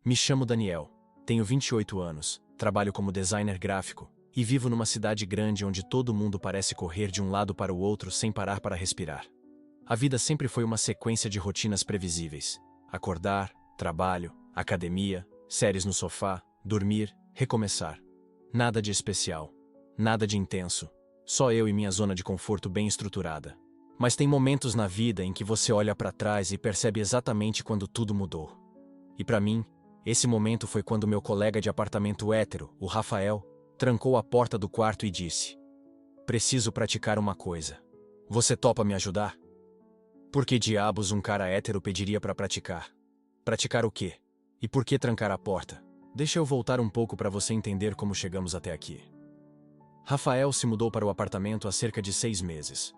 Me chamo Daniel, tenho 28 anos, trabalho como designer gráfico e vivo numa cidade grande onde todo mundo parece correr de um lado para o outro sem parar para respirar. A vida sempre foi uma sequência de rotinas previsíveis. Acordar, trabalho, academia, séries no sofá, dormir, recomeçar. Nada de especial, nada de intenso, só eu e minha zona de conforto bem estruturada. Mas tem momentos na vida em que você olha para trás e percebe exatamente quando tudo mudou. E para mim, esse momento foi quando meu colega de apartamento hétero, o Rafael, trancou a porta do quarto e disse: "Preciso praticar uma coisa. Você topa me ajudar?" Por que diabos um cara hétero pediria para praticar? Praticar o quê? E por que trancar a porta? Deixa eu voltar um pouco para você entender como chegamos até aqui. Rafael se mudou para o apartamento há cerca de 6 meses.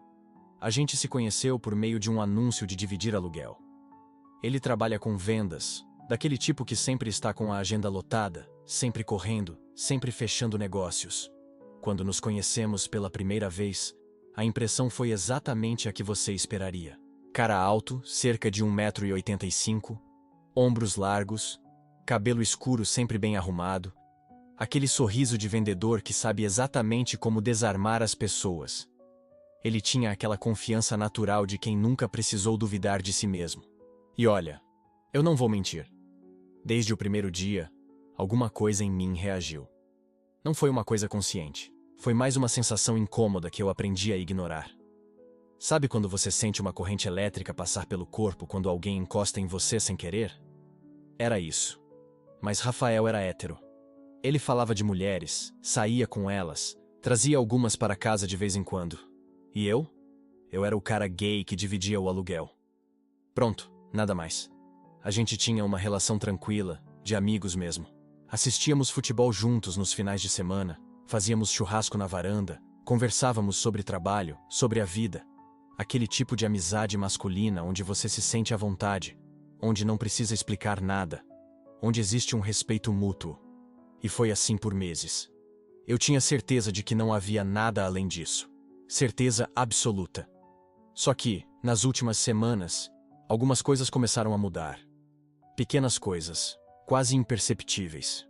A gente se conheceu por meio de um anúncio de dividir aluguel. Ele trabalha com vendas, daquele tipo que sempre está com a agenda lotada, sempre correndo, sempre fechando negócios. Quando nos conhecemos pela primeira vez, a impressão foi exatamente a que você esperaria. Cara alto, cerca de 1,85 m, ombros largos, cabelo escuro sempre bem arrumado, aquele sorriso de vendedor que sabe exatamente como desarmar as pessoas. Ele tinha aquela confiança natural de quem nunca precisou duvidar de si mesmo. E olha, eu não vou mentir. Desde o primeiro dia, alguma coisa em mim reagiu. Não foi uma coisa consciente. Foi mais uma sensação incômoda que eu aprendi a ignorar. Sabe quando você sente uma corrente elétrica passar pelo corpo quando alguém encosta em você sem querer? Era isso. Mas Rafael era hétero. Ele falava de mulheres, saía com elas, trazia algumas para casa de vez em quando. E eu? Eu era o cara gay que dividia o aluguel. Pronto, nada mais. A gente tinha uma relação tranquila, de amigos mesmo. Assistíamos futebol juntos nos finais de semana, fazíamos churrasco na varanda, conversávamos sobre trabalho, sobre a vida. Aquele tipo de amizade masculina onde você se sente à vontade, onde não precisa explicar nada, onde existe um respeito mútuo. E foi assim por meses. Eu tinha certeza de que não havia nada além disso. Certeza absoluta. Só que, nas últimas semanas, algumas coisas começaram a mudar. Pequenas coisas, quase imperceptíveis.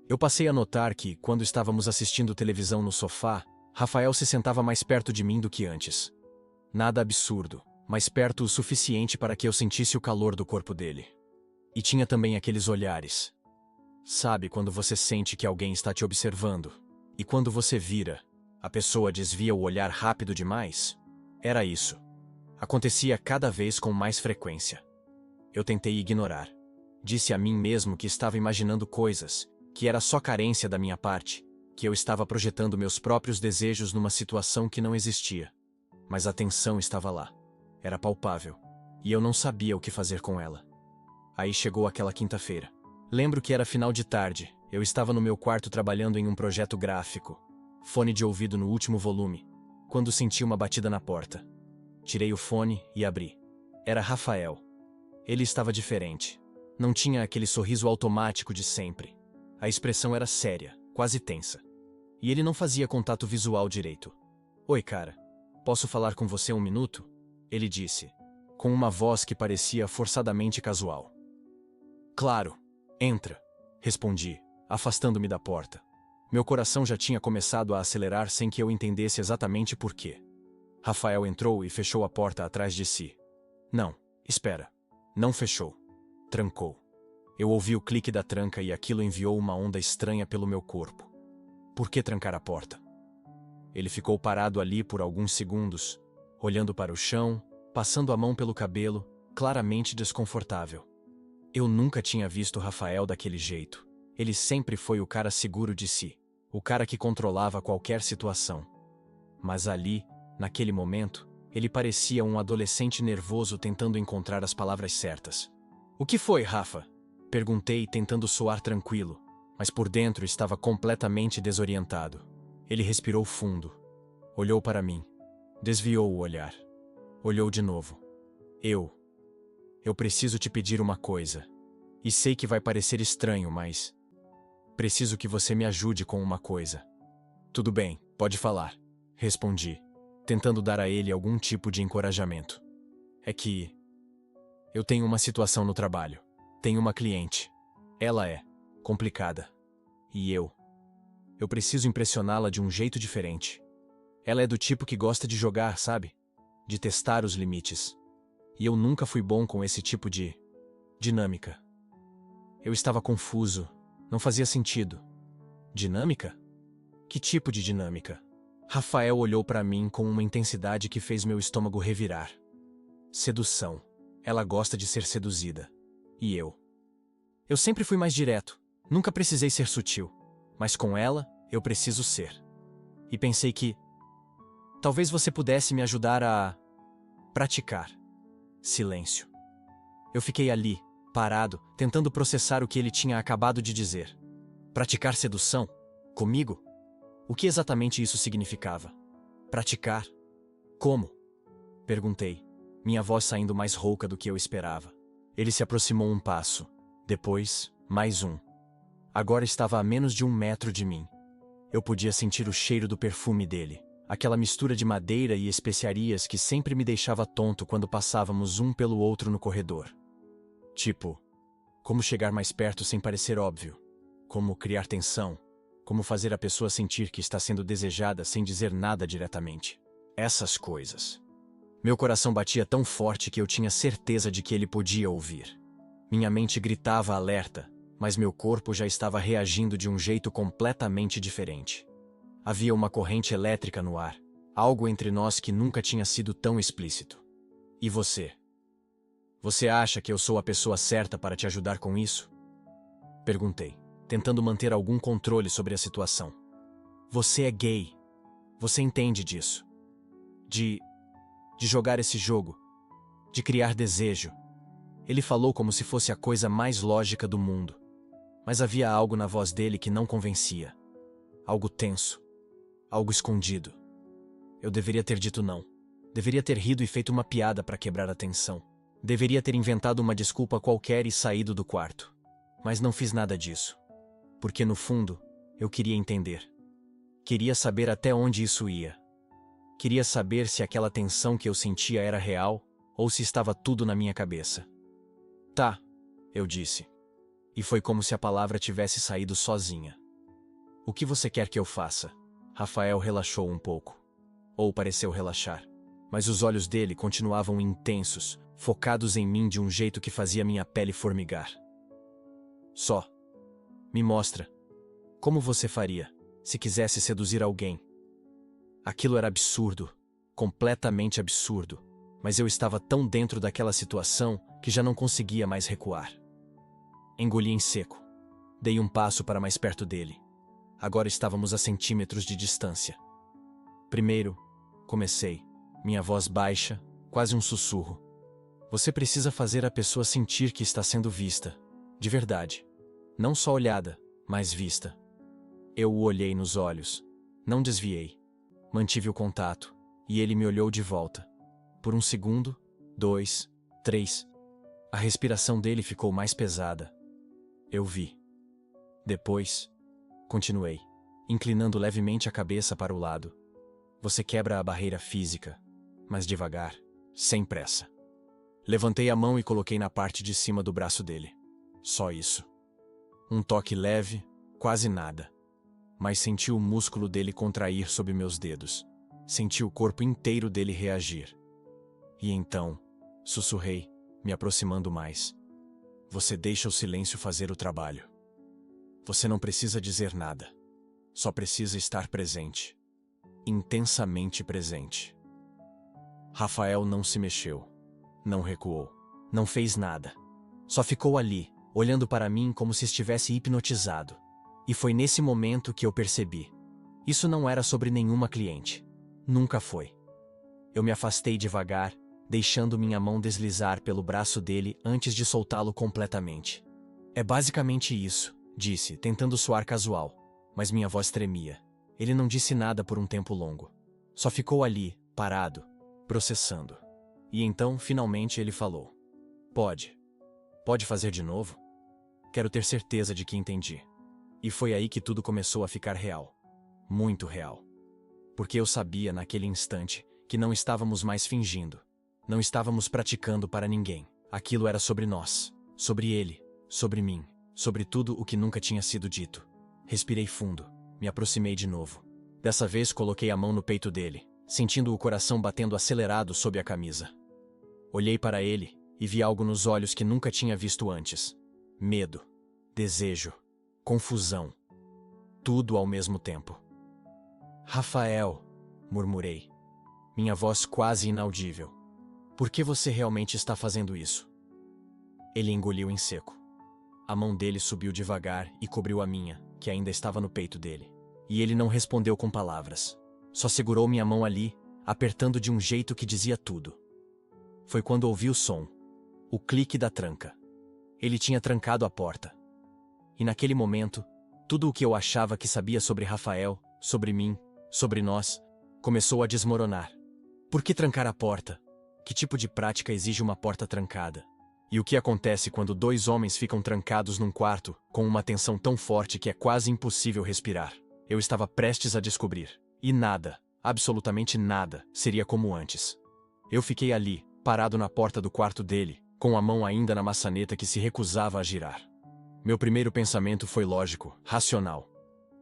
Eu passei a notar que, quando estávamos assistindo televisão no sofá, Rafael se sentava mais perto de mim do que antes. Nada absurdo, mas perto o suficiente para que eu sentisse o calor do corpo dele. E tinha também aqueles olhares. Sabe quando você sente que alguém está te observando, e quando você vira, a pessoa desvia o olhar rápido demais? Era isso. Acontecia cada vez com mais frequência. Eu tentei ignorar. Disse a mim mesmo que estava imaginando coisas, que era só carência da minha parte, que eu estava projetando meus próprios desejos numa situação que não existia. Mas a tensão estava lá. Era palpável. E eu não sabia o que fazer com ela. Aí chegou aquela quinta-feira. Lembro que era final de tarde. Eu estava no meu quarto trabalhando em um projeto gráfico. Fone de ouvido no último volume, quando senti uma batida na porta. Tirei o fone e abri. Era Rafael. Ele estava diferente. Não tinha aquele sorriso automático de sempre. A expressão era séria, quase tensa. E ele não fazia contato visual direito. "Oi, cara. Posso falar com você um minuto?" Ele disse, com uma voz que parecia forçadamente casual. "Claro. Entra", respondi, afastando-me da porta. Meu coração já tinha começado a acelerar sem que eu entendesse exatamente por quê. Rafael entrou e fechou a porta atrás de si. Não, espera. Não fechou. Trancou. Eu ouvi o clique da tranca e aquilo enviou uma onda estranha pelo meu corpo. Por que trancar a porta? Ele ficou parado ali por alguns segundos, olhando para o chão, passando a mão pelo cabelo, claramente desconfortável. Eu nunca tinha visto Rafael daquele jeito. Ele sempre foi o cara seguro de si, o cara que controlava qualquer situação. Mas ali, naquele momento, ele parecia um adolescente nervoso tentando encontrar as palavras certas. "O que foi, Rafa?" Perguntei, tentando soar tranquilo, mas por dentro estava completamente desorientado. Ele respirou fundo. Olhou para mim. Desviou o olhar. Olhou de novo. Eu preciso te pedir uma coisa. E sei que vai parecer estranho, mas preciso que você me ajude com uma coisa." "Tudo bem, pode falar", respondi, tentando dar a ele algum tipo de encorajamento. "É que eu tenho uma situação no trabalho. Tenho uma cliente. Ela é complicada. E eu preciso impressioná-la de um jeito diferente. Ela é do tipo que gosta de jogar, sabe? De testar os limites. E eu nunca fui bom com esse tipo de dinâmica. Eu estava confuso. Não fazia sentido. Dinâmica? Que tipo de dinâmica? Rafael olhou para mim com uma intensidade que fez meu estômago revirar. Sedução. Ela gosta de ser seduzida. E eu? Eu sempre fui mais direto. Nunca precisei ser sutil. Mas com ela, eu preciso ser. E pensei que talvez você pudesse me ajudar a praticar. Silêncio. Eu fiquei ali, parado, tentando processar o que ele tinha acabado de dizer. Praticar sedução? Comigo? O que exatamente isso significava? Praticar? Como? Perguntei, minha voz saindo mais rouca do que eu esperava. Ele se aproximou um passo. Depois, mais um. Agora estava a menos de 1 metro de mim. Eu podia sentir o cheiro do perfume dele, aquela mistura de madeira e especiarias que sempre me deixava tonto quando passávamos um pelo outro no corredor. Tipo, como chegar mais perto sem parecer óbvio, como criar tensão, como fazer a pessoa sentir que está sendo desejada sem dizer nada diretamente. Essas coisas. Meu coração batia tão forte que eu tinha certeza de que ele podia ouvir. Minha mente gritava alerta, mas meu corpo já estava reagindo de um jeito completamente diferente. Havia uma corrente elétrica no ar, algo entre nós que nunca tinha sido tão explícito. E você? Você acha que eu sou a pessoa certa para te ajudar com isso? Perguntei, tentando manter algum controle sobre a situação. Você é gay. Você entende disso. De jogar esse jogo. De criar desejo. Ele falou como se fosse a coisa mais lógica do mundo. Mas havia algo na voz dele que não convencia. Algo tenso. Algo escondido. Eu deveria ter dito não. Deveria ter rido e feito uma piada para quebrar a tensão. Deveria ter inventado uma desculpa qualquer e saído do quarto. Mas não fiz nada disso. Porque no fundo, eu queria entender. Queria saber até onde isso ia. Queria saber se aquela tensão que eu sentia era real ou se estava tudo na minha cabeça. Tá, eu disse. E foi como se a palavra tivesse saído sozinha. O que você quer que eu faça? Rafael relaxou um pouco. Ou pareceu relaxar. Mas os olhos dele continuavam intensos, focados em mim de um jeito que fazia minha pele formigar. Só. Me mostra. Como você faria, se quisesse seduzir alguém? Aquilo era absurdo. Completamente absurdo. Mas eu estava tão dentro daquela situação que já não conseguia mais recuar. Engoli em seco. Dei um passo para mais perto dele. Agora estávamos a centímetros de distância. Primeiro, comecei, minha voz baixa, quase um sussurro. Você precisa fazer a pessoa sentir que está sendo vista, de verdade. Não só olhada, mas vista. Eu o olhei nos olhos. Não desviei. Mantive o contato, e ele me olhou de volta. Por 1 segundo, 2, 3. A respiração dele ficou mais pesada. Eu vi. Depois, continuei, inclinando levemente a cabeça para o lado. Você quebra a barreira física, mas devagar, sem pressa. Levantei a mão e coloquei na parte de cima do braço dele. Só isso. Um toque leve, quase nada. Mas senti o músculo dele contrair sob meus dedos. Senti o corpo inteiro dele reagir. E então, sussurrei, me aproximando mais. Você deixa o silêncio fazer o trabalho. Você não precisa dizer nada. Só precisa estar presente. Intensamente presente. Rafael não se mexeu. Não recuou. Não fez nada. Só ficou ali, olhando para mim como se estivesse hipnotizado. E foi nesse momento que eu percebi. Isso não era sobre nenhuma cliente. Nunca foi. Eu me afastei devagar, deixando minha mão deslizar pelo braço dele antes de soltá-lo completamente. É basicamente isso, disse, tentando soar casual. Mas minha voz tremia. Ele não disse nada por um tempo longo. Só ficou ali, parado, processando. E então, finalmente, ele falou. Pode. Pode fazer de novo? Quero ter certeza de que entendi. E foi aí que tudo começou a ficar real. Muito real. Porque eu sabia, naquele instante, que não estávamos mais fingindo. Não estávamos praticando para ninguém. Aquilo era sobre nós. Sobre ele. Sobre mim. sobre tudo o que nunca tinha sido dito. Respirei fundo, me aproximei de novo. Dessa vez coloquei a mão no peito dele, sentindo o coração batendo acelerado sob a camisa. Olhei para ele e vi algo nos olhos que nunca tinha visto antes. Medo, desejo, confusão. Tudo ao mesmo tempo. Rafael, murmurei. Minha voz quase inaudível. Por que você realmente está fazendo isso? Ele engoliu em seco. A mão dele subiu devagar e cobriu a minha, que ainda estava no peito dele. E ele não respondeu com palavras. Só segurou minha mão ali, apertando de um jeito que dizia tudo. Foi quando ouvi o som. O clique da tranca. Ele tinha trancado a porta. E naquele momento, tudo o que eu achava que sabia sobre Rafael, sobre mim, sobre nós, começou a desmoronar. Por que trancar a porta? Que tipo de prática exige uma porta trancada? E o que acontece quando dois homens ficam trancados num quarto, com uma tensão tão forte que é quase impossível respirar? Eu estava prestes a descobrir. E nada, absolutamente nada, seria como antes. Eu fiquei ali, parado na porta do quarto dele, com a mão ainda na maçaneta que se recusava a girar. Meu primeiro pensamento foi lógico, racional.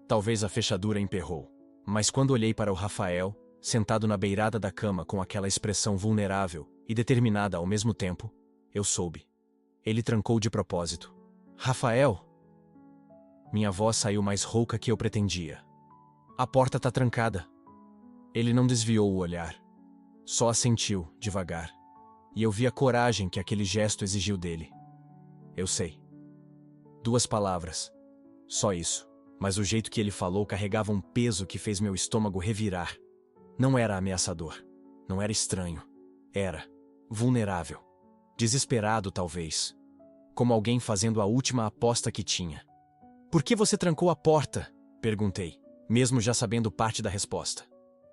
Talvez a fechadura emperrou. Mas quando olhei para o Rafael, sentado na beirada da cama com aquela expressão vulnerável e determinada ao mesmo tempo, eu soube. Ele trancou de propósito. Rafael! Minha voz saiu mais rouca que eu pretendia. A porta tá trancada. Ele não desviou o olhar. Só assentiu, devagar. E eu vi a coragem que aquele gesto exigiu dele. Eu sei. 2 palavras. Só isso. Mas o jeito que ele falou carregava um peso que fez meu estômago revirar. Não era ameaçador. Não era estranho. Era vulnerável. Desesperado, talvez. Como alguém fazendo a última aposta que tinha. Por que você trancou a porta? Perguntei, mesmo já sabendo parte da resposta.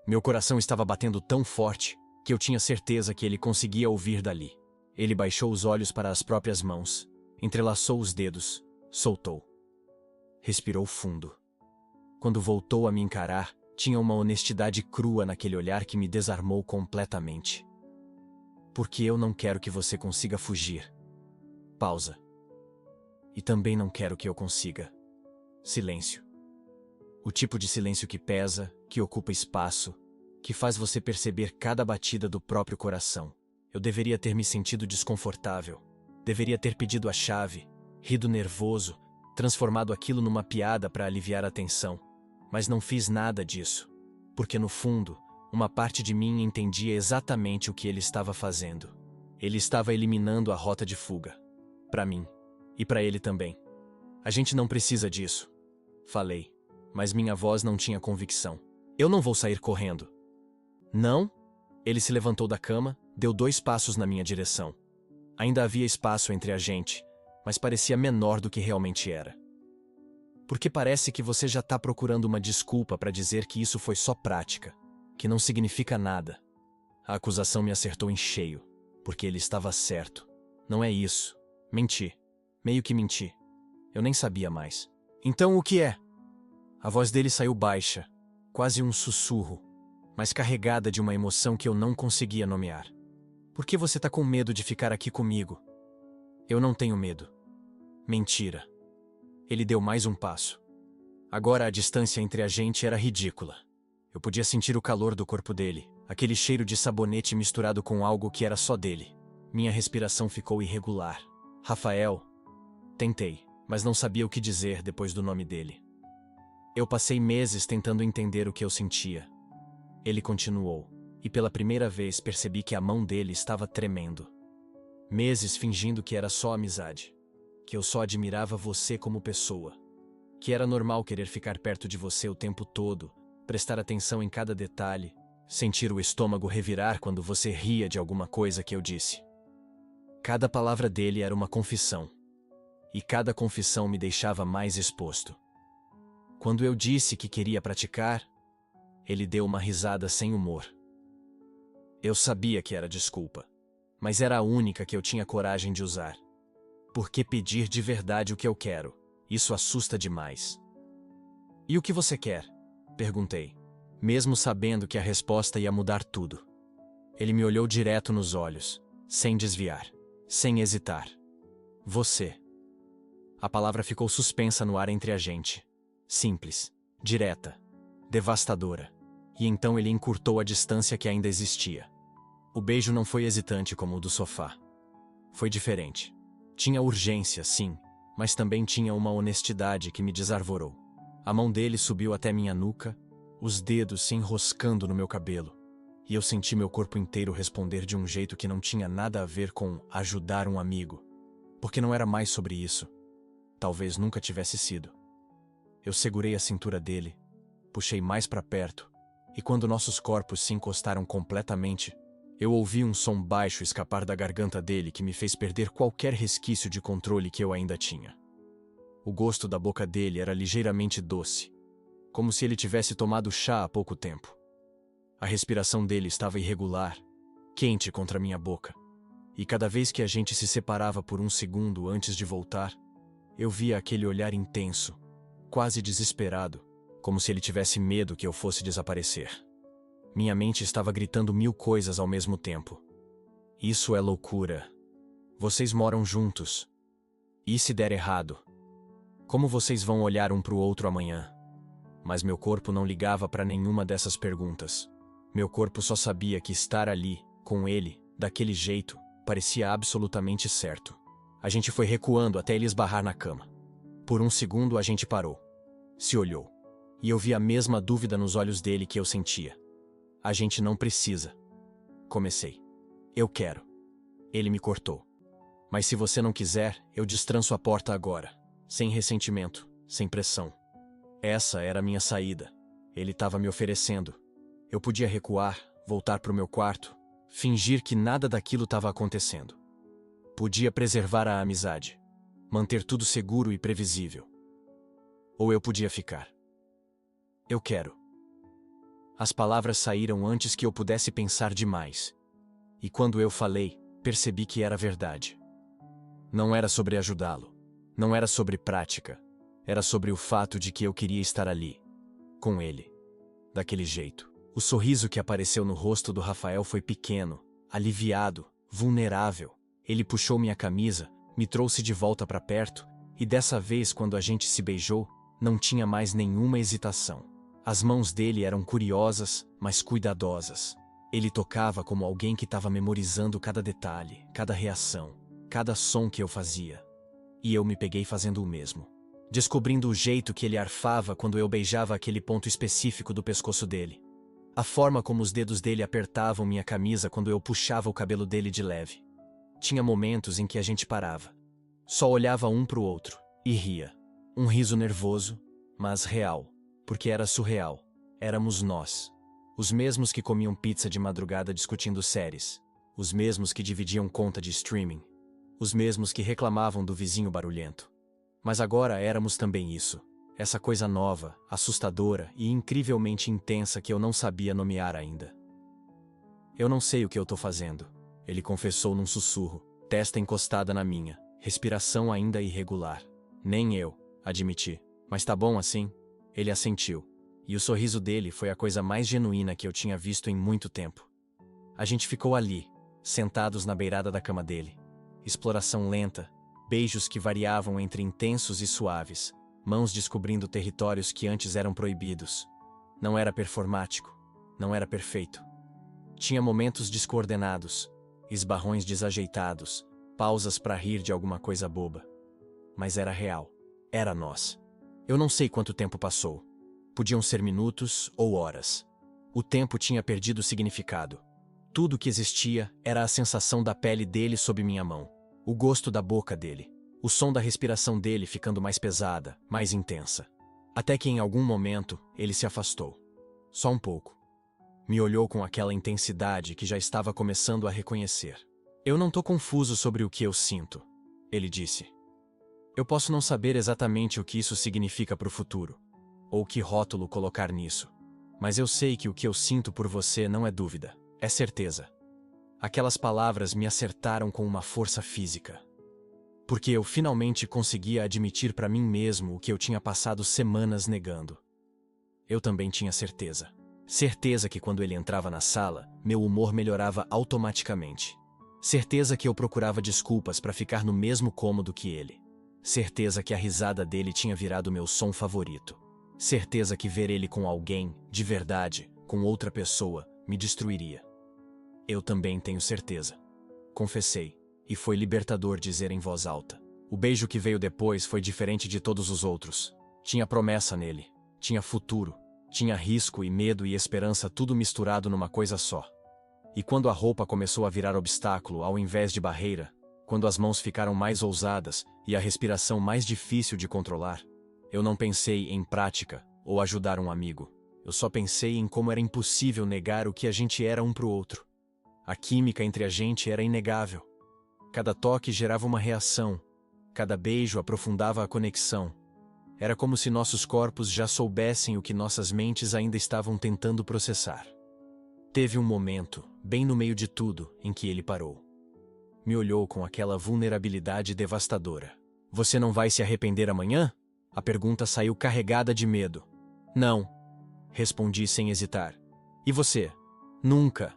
Meu coração estava batendo tão forte que eu tinha certeza que ele conseguia ouvir dali. Ele baixou os olhos para as próprias mãos, entrelaçou os dedos, soltou. Respirou fundo. Quando voltou a me encarar, tinha uma honestidade crua naquele olhar que me desarmou completamente. Porque eu não quero que você consiga fugir. Pausa. E também não quero que eu consiga. Silêncio. O tipo de silêncio que pesa, que ocupa espaço, que faz você perceber cada batida do próprio coração. Eu deveria ter me sentido desconfortável. Deveria ter pedido a chave, rido nervoso, transformado aquilo numa piada para aliviar a tensão. Mas não fiz nada disso. Porque no fundo, uma parte de mim entendia exatamente o que ele estava fazendo. Ele estava eliminando a rota de fuga. Para mim. E para ele também. A gente não precisa disso. Falei. Mas minha voz não tinha convicção. Eu não vou sair correndo. Não? Ele se levantou da cama, deu 2 passos na minha direção. Ainda havia espaço entre a gente, mas parecia menor do que realmente era. Porque parece que você já está procurando uma desculpa para dizer que isso foi só prática, que não significa nada. A acusação me acertou em cheio, porque ele estava certo. Não é isso. Menti. Meio que menti. Eu nem sabia mais. Então o que é? A voz dele saiu baixa, quase um sussurro, mas carregada de uma emoção que eu não conseguia nomear. Por que você tá com medo de ficar aqui comigo? Eu não tenho medo. Mentira. Ele deu mais um passo. Agora a distância entre a gente era ridícula. Eu podia sentir o calor do corpo dele, aquele cheiro de sabonete misturado com algo que era só dele. Minha respiração ficou irregular. Rafael. Tentei, mas não sabia o que dizer depois do nome dele. Eu passei meses tentando entender o que eu sentia. Ele continuou, e pela primeira vez percebi que a mão dele estava tremendo. Meses fingindo que era só amizade, que eu só admirava você como pessoa, que era normal querer ficar perto de você o tempo todo, prestar atenção em cada detalhe, sentir o estômago revirar quando você ria de alguma coisa que eu disse. Cada palavra dele era uma confissão, e cada confissão me deixava mais exposto. Quando eu disse que queria praticar, ele deu uma risada sem humor. Eu sabia que era desculpa, mas era a única que eu tinha coragem de usar. Por que pedir de verdade o que eu quero? Isso assusta demais. E o que você quer? Perguntei, mesmo sabendo que a resposta ia mudar tudo. Ele me olhou direto nos olhos, sem desviar, sem hesitar. Você. A palavra ficou suspensa no ar entre a gente. Simples, direta, devastadora. E então ele encurtou a distância que ainda existia. O beijo não foi hesitante como o do sofá. Foi diferente. Tinha urgência, sim, mas também tinha uma honestidade que me desarvorou. A mão dele subiu até minha nuca, os dedos se enroscando no meu cabelo, e eu senti meu corpo inteiro responder de um jeito que não tinha nada a ver com ajudar um amigo, porque não era mais sobre isso. Talvez nunca tivesse sido. Eu segurei a cintura dele, puxei mais para perto, e quando nossos corpos se encostaram completamente, eu ouvi um som baixo escapar da garganta dele que me fez perder qualquer resquício de controle que eu ainda tinha. O gosto da boca dele era ligeiramente doce, como se ele tivesse tomado chá há pouco tempo. A respiração dele estava irregular, quente contra minha boca, e cada vez que a gente se separava por um segundo antes de voltar, eu via aquele olhar intenso, quase desesperado, como se ele tivesse medo que eu fosse desaparecer. Minha mente estava gritando 1000 coisas ao mesmo tempo. Isso é loucura. Vocês moram juntos. E se der errado? Como vocês vão olhar um para o outro amanhã? Mas meu corpo não ligava para nenhuma dessas perguntas. Meu corpo só sabia que estar ali, com ele, daquele jeito, parecia absolutamente certo. A gente foi recuando até ele esbarrar na cama. Por um segundo a gente parou. Se olhou. E eu vi a mesma dúvida nos olhos dele que eu sentia. A gente não precisa. Comecei. Eu quero. Ele me cortou. Mas se você não quiser, eu destranço a porta agora. Sem ressentimento, sem pressão. Essa era a minha saída. Ele estava me oferecendo. Eu podia recuar, voltar para o meu quarto, fingir que nada daquilo estava acontecendo. Podia preservar a amizade, manter tudo seguro e previsível. Ou eu podia ficar. Eu quero. As palavras saíram antes que eu pudesse pensar demais. E quando eu falei, percebi que era verdade. Não era sobre ajudá-lo. Não era sobre prática. Era sobre o fato de que eu queria estar ali, com ele. Daquele jeito. O sorriso que apareceu no rosto do Rafael foi pequeno, aliviado, vulnerável. Ele puxou minha camisa, me trouxe de volta para perto, e dessa vez, quando a gente se beijou, não tinha mais nenhuma hesitação. As mãos dele eram curiosas, mas cuidadosas. Ele tocava como alguém que estava memorizando cada detalhe, cada reação, cada som que eu fazia. E eu me peguei fazendo o mesmo. Descobrindo o jeito que ele arfava quando eu beijava aquele ponto específico do pescoço dele. A forma como os dedos dele apertavam minha camisa quando eu puxava o cabelo dele de leve. Tinha momentos em que a gente parava. Só olhava um pro outro e ria. Um riso nervoso, mas real. Porque era surreal. Éramos nós. Os mesmos que comiam pizza de madrugada discutindo séries. Os mesmos que dividiam conta de streaming. Os mesmos que reclamavam do vizinho barulhento. Mas agora éramos também isso. Essa coisa nova, assustadora e incrivelmente intensa que eu não sabia nomear ainda. Eu não sei o que eu tô fazendo, ele confessou num sussurro, testa encostada na minha, respiração ainda irregular. Nem eu, admiti. Mas tá bom assim? Ele assentiu. E o sorriso dele foi a coisa mais genuína que eu tinha visto em muito tempo. A gente ficou ali, sentados na beirada da cama dele. Exploração lenta, beijos que variavam entre intensos e suaves, mãos descobrindo territórios que antes eram proibidos. Não era performático, não era perfeito. Tinha momentos descoordenados, esbarrões desajeitados, pausas para rir de alguma coisa boba. Mas era real, era nós. Eu não sei quanto tempo passou. Podiam ser minutos ou horas. O tempo tinha perdido significado. Tudo que existia era a sensação da pele dele sob minha mão, o gosto da boca dele, o som da respiração dele ficando mais pesada, mais intensa. Até que em algum momento ele se afastou. Só um pouco. Me olhou com aquela intensidade que já estava começando a reconhecer. Eu não tô confuso sobre o que eu sinto, ele disse. Eu posso não saber exatamente o que isso significa para o futuro, ou que rótulo colocar nisso. Mas eu sei que o que eu sinto por você não é dúvida, é certeza. Aquelas palavras me acertaram com uma força física. Porque eu finalmente conseguia admitir para mim mesmo o que eu tinha passado semanas negando. Eu também tinha certeza. Certeza que quando ele entrava na sala, meu humor melhorava automaticamente. Certeza que eu procurava desculpas para ficar no mesmo cômodo que ele. Certeza que a risada dele tinha virado meu som favorito. Certeza que ver ele com alguém, de verdade, com outra pessoa, me destruiria. Eu também tenho certeza. Confessei, e foi libertador dizer em voz alta. O beijo que veio depois foi diferente de todos os outros. Tinha promessa nele, tinha futuro, tinha risco e medo e esperança tudo misturado numa coisa só. E quando a roupa começou a virar obstáculo ao invés de barreira, quando as mãos ficaram mais ousadas e a respiração mais difícil de controlar, eu não pensei em prática ou ajudar um amigo. Eu só pensei em como era impossível negar o que a gente era um pro outro. A química entre a gente era inegável. Cada toque gerava uma reação, cada beijo aprofundava a conexão. Era como se nossos corpos já soubessem o que nossas mentes ainda estavam tentando processar. Teve um momento, bem no meio de tudo, em que ele parou. Me olhou com aquela vulnerabilidade devastadora. Você não vai se arrepender amanhã? A pergunta saiu carregada de medo. Não, respondi sem hesitar. E você? Nunca.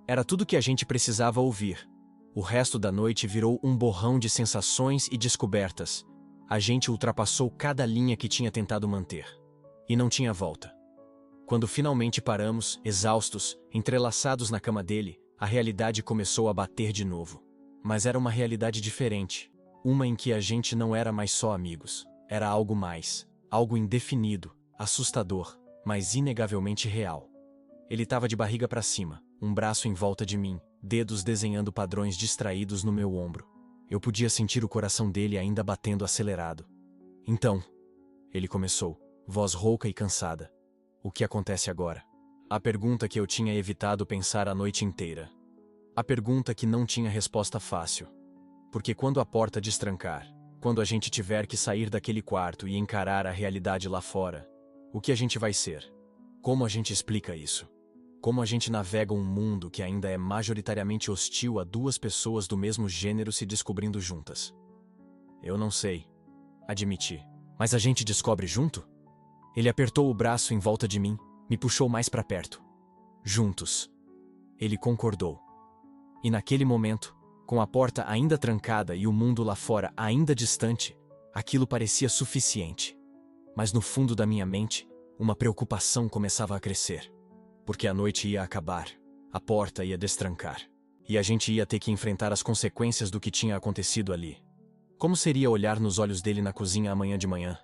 Era tudo que a gente precisava ouvir. O resto da noite virou um borrão de sensações e descobertas. A gente ultrapassou cada linha que tinha tentado manter. E não tinha volta. Quando finalmente paramos, exaustos, entrelaçados na cama dele, a realidade começou a bater de novo. Mas era uma realidade diferente. Uma em que a gente não era mais só amigos. Era algo mais. Algo indefinido, assustador, mas inegavelmente real. Ele estava de barriga para cima, um braço em volta de mim, dedos desenhando padrões distraídos no meu ombro. Eu podia sentir o coração dele ainda batendo acelerado. Então, ele começou, voz rouca e cansada. O que acontece agora? A pergunta que eu tinha evitado pensar a noite inteira. A pergunta que não tinha resposta fácil. Porque quando a porta destrancar, quando a gente tiver que sair daquele quarto e encarar a realidade lá fora, o que a gente vai ser? Como a gente explica isso? Como a gente navega um mundo que ainda é majoritariamente hostil a duas pessoas do mesmo gênero se descobrindo juntas? Eu não sei, admiti. Mas a gente descobre junto? Ele apertou o braço em volta de mim, me puxou mais para perto. Juntos. Ele concordou. E naquele momento, com a porta ainda trancada e o mundo lá fora ainda distante, aquilo parecia suficiente. Mas no fundo da minha mente, uma preocupação começava a crescer. Porque a noite ia acabar, a porta ia destrancar, e a gente ia ter que enfrentar as consequências do que tinha acontecido ali. Como seria olhar nos olhos dele na cozinha amanhã de manhã?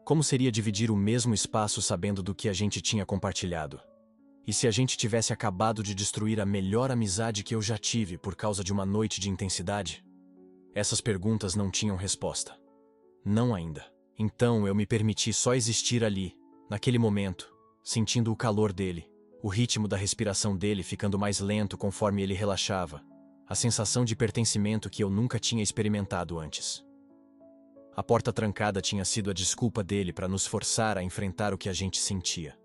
Como seria dividir o mesmo espaço sabendo do que a gente tinha compartilhado? E se a gente tivesse acabado de destruir a melhor amizade que eu já tive por causa de uma noite de intensidade? Essas perguntas não tinham resposta. Não ainda. Então eu me permiti só existir ali, naquele momento, sentindo o calor dele, o ritmo da respiração dele ficando mais lento conforme ele relaxava, a sensação de pertencimento que eu nunca tinha experimentado antes. A porta trancada tinha sido a desculpa dele para nos forçar a enfrentar o que a gente sentia.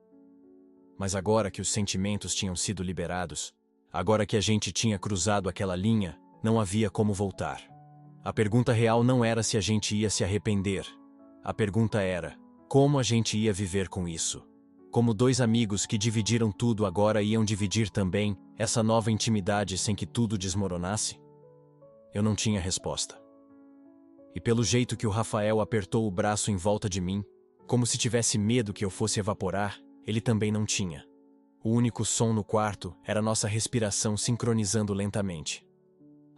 Mas agora que os sentimentos tinham sido liberados, agora que a gente tinha cruzado aquela linha, não havia como voltar. A pergunta real não era se a gente ia se arrepender. A pergunta era, como a gente ia viver com isso? Como dois amigos que dividiram tudo agora iam dividir também essa nova intimidade sem que tudo desmoronasse? Eu não tinha resposta. E pelo jeito que o Rafael apertou o braço em volta de mim, como se tivesse medo que eu fosse evaporar, ele também não tinha. O único som no quarto era nossa respiração sincronizando lentamente.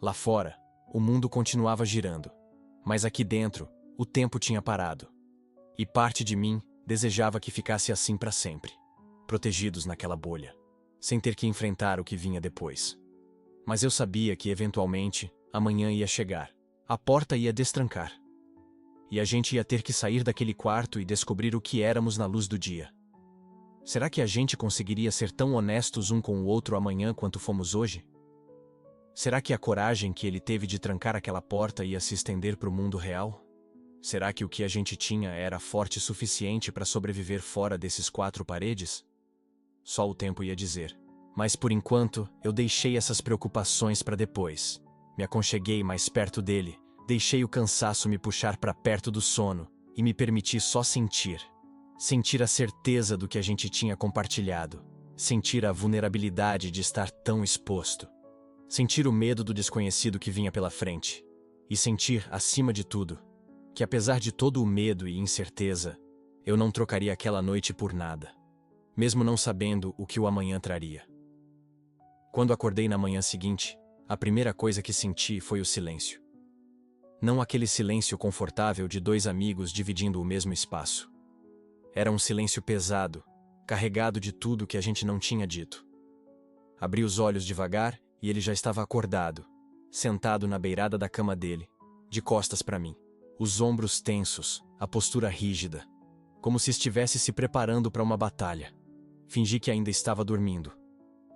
Lá fora, o mundo continuava girando, mas aqui dentro, o tempo tinha parado. E parte de mim desejava que ficasse assim para sempre, protegidos naquela bolha, sem ter que enfrentar o que vinha depois. Mas eu sabia que, eventualmente, amanhã ia chegar, a porta ia destrancar. E a gente ia ter que sair daquele quarto e descobrir o que éramos na luz do dia. Será que a gente conseguiria ser tão honestos um com o outro amanhã quanto fomos hoje? Será que a coragem que ele teve de trancar aquela porta ia se estender para o mundo real? Será que o que a gente tinha era forte o suficiente para sobreviver fora desses quatro paredes? Só o tempo ia dizer. Mas por enquanto, eu deixei essas preocupações para depois. Me aconcheguei mais perto dele, deixei o cansaço me puxar para perto do sono e me permiti só sentir. Sentir a certeza do que a gente tinha compartilhado. Sentir a vulnerabilidade de estar tão exposto. Sentir o medo do desconhecido que vinha pela frente. E sentir, acima de tudo, que apesar de todo o medo e incerteza, eu não trocaria aquela noite por nada, mesmo não sabendo o que o amanhã traria. Quando acordei na manhã seguinte, a primeira coisa que senti foi o silêncio. Não aquele silêncio confortável de dois amigos dividindo o mesmo espaço. Era um silêncio pesado, carregado de tudo que a gente não tinha dito. Abri os olhos devagar e ele já estava acordado, sentado na beirada da cama dele, de costas para mim, os ombros tensos, a postura rígida, como se estivesse se preparando para uma batalha. Fingi que ainda estava dormindo.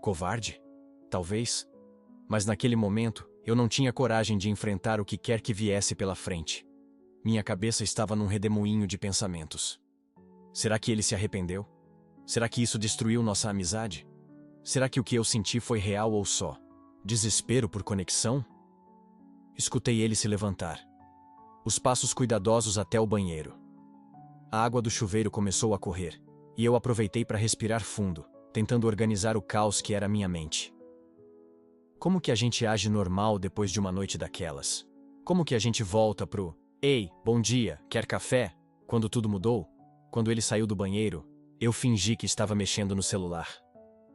Covarde? Talvez. Mas naquele momento, eu não tinha coragem de enfrentar o que quer que viesse pela frente. Minha cabeça estava num redemoinho de pensamentos. Será que ele se arrependeu? Será que isso destruiu nossa amizade? Será que o que eu senti foi real ou só desespero por conexão? Escutei ele se levantar. Os passos cuidadosos até o banheiro. A água do chuveiro começou a correr, e eu aproveitei para respirar fundo, tentando organizar o caos que era minha mente. Como que a gente age normal depois de uma noite daquelas? Como que a gente volta pro "Ei, bom dia, quer café?" quando tudo mudou? Quando ele saiu do banheiro, eu fingi que estava mexendo no celular.